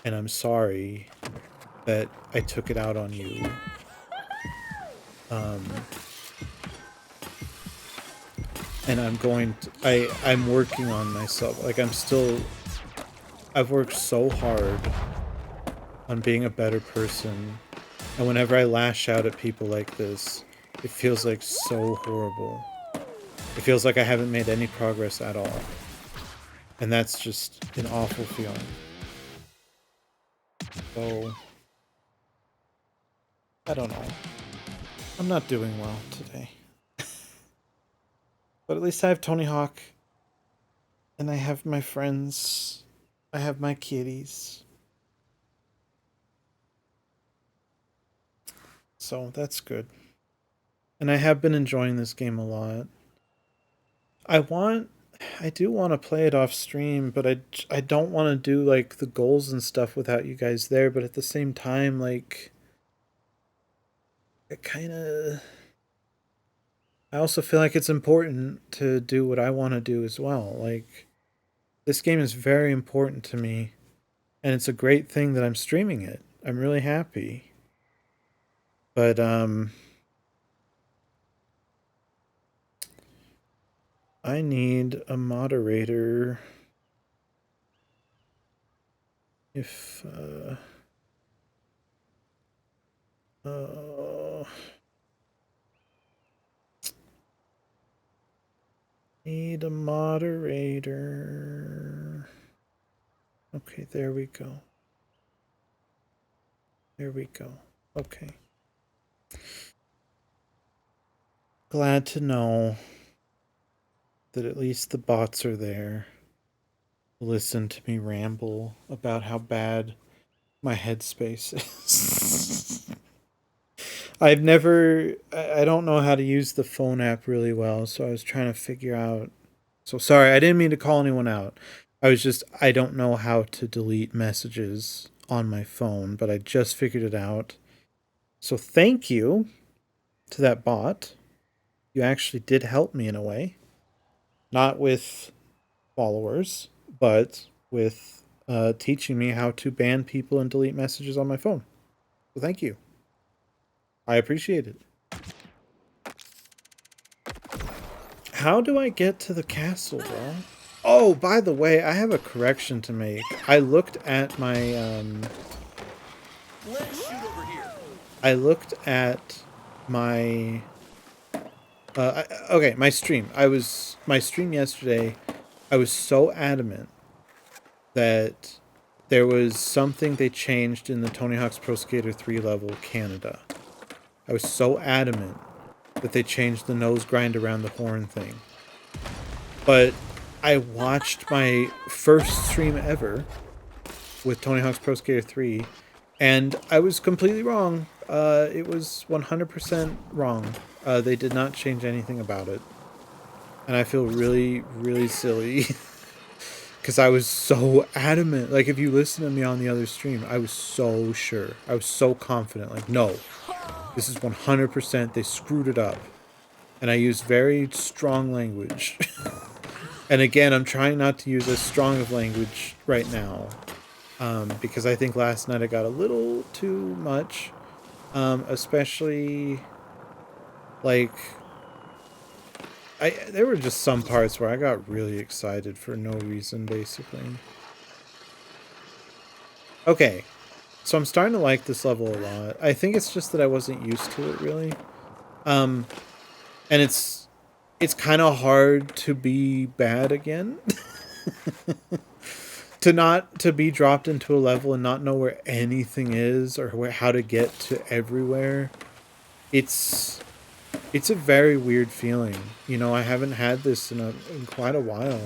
and I'm sorry that I took it out on you. And I'm going to, I'm working on myself. Like, I've worked so hard on being a better person. And whenever I lash out at people like this, it feels like so horrible. It feels like I haven't made any progress at all. And that's just an awful feeling. So, I don't know. I'm not doing well today. But at least I have Tony Hawk. And I have my friends. I have my kitties. So that's good. And I have been enjoying this game a lot. I do want to play it off stream, but I don't want to do like the goals and stuff without you guys there, but at the same time, like, it kind of... I also feel like it's important to do what I want to do as well. Like, this game is very important to me, and it's a great thing that I'm streaming it. I'm really happy. But, I need a moderator. If, need a moderator. Okay, there we go. There we go. Okay. Glad to know that at least the bots are there. Listen to me ramble about how bad my headspace is. I don't know how to use the phone app really well, so I was trying to figure out. So sorry, I didn't mean to call anyone out. I don't know how to delete messages on my phone, but I just figured it out. So thank you to that bot. You actually did help me in a way. Not with followers, but with teaching me how to ban people and delete messages on my phone. So thank you. I appreciate it. How do I get to the castle, bro? Oh, by the way, I have a correction to make. I looked at my Let's shoot over here. I looked at my okay, my stream. My stream yesterday, I was so adamant that there was something they changed in the Tony Hawk's Pro Skater 3 level Canada. I was so adamant that they changed the nose grind around the horn thing. But I watched my first stream ever with Tony Hawk's Pro Skater 3, and I was completely wrong. It was 100% wrong. They did not change anything about it. And I feel really, really silly. Because I was so adamant. Like, if you listen to me on the other stream, I was so sure. I was so confident. Like, no. This is 100%. They screwed it up. And I used very strong language. And again, I'm trying not to use as strong of language right now. Because I think last night I got a little too much. Especially, like, there were just some parts where I got really excited for no reason, basically. Okay, so I'm starting to like this level a lot. I think it's just that I wasn't used to it, really. And it's kind of hard to be bad again. to be dropped into a level and not know where anything is or how to get to everywhere. It's a very weird feeling. You know, I haven't had this in quite a while.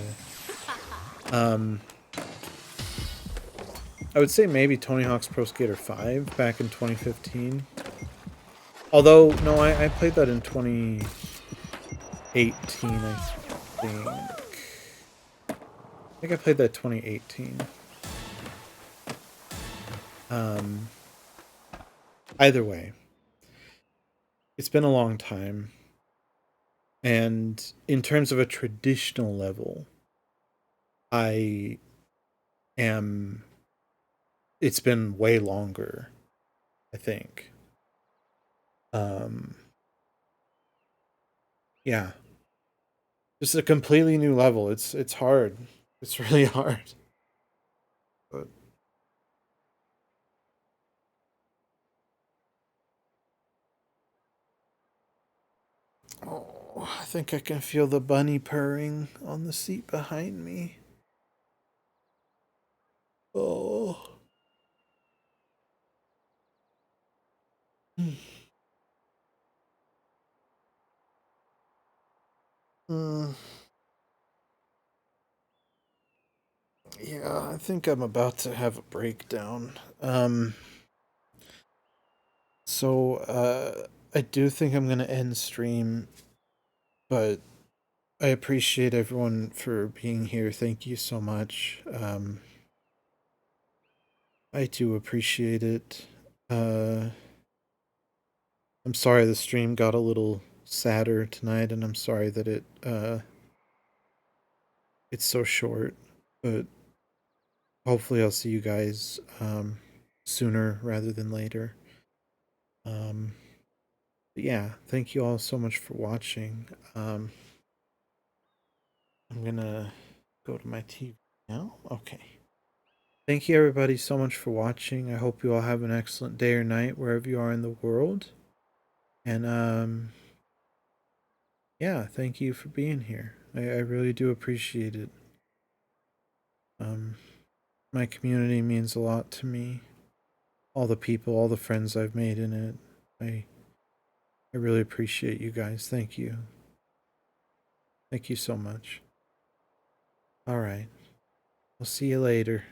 I would say maybe Tony Hawk's Pro Skater 5 back in 2015. Although, no, I played that in 2018, I think. I think I played that 2018. Either way, it's been a long time. And in terms of a traditional level, I am... It's been way longer, I think. Yeah. Just a completely new level. It's hard. It's really hard. But oh, I think I can feel the bunny purring on the seat behind me. Oh. Mm. Yeah, I think I'm about to have a breakdown. I do think I'm gonna end stream, but I appreciate everyone for being here. Thank you so much. I do appreciate it. I'm sorry the stream got a little sadder tonight, and I'm sorry that it's so short, but hopefully I'll see you guys sooner rather than later. But yeah, thank you all so much for watching. I'm gonna go to my TV now. Okay. Thank you everybody so much for watching. I hope you all have an excellent day or night wherever you are in the world. And yeah, thank you for being here. I really do appreciate it. My community means a lot to me. All the people, all the friends I've made in it. I really appreciate you guys. Thank you. Thank you so much. All right. I'll see you later.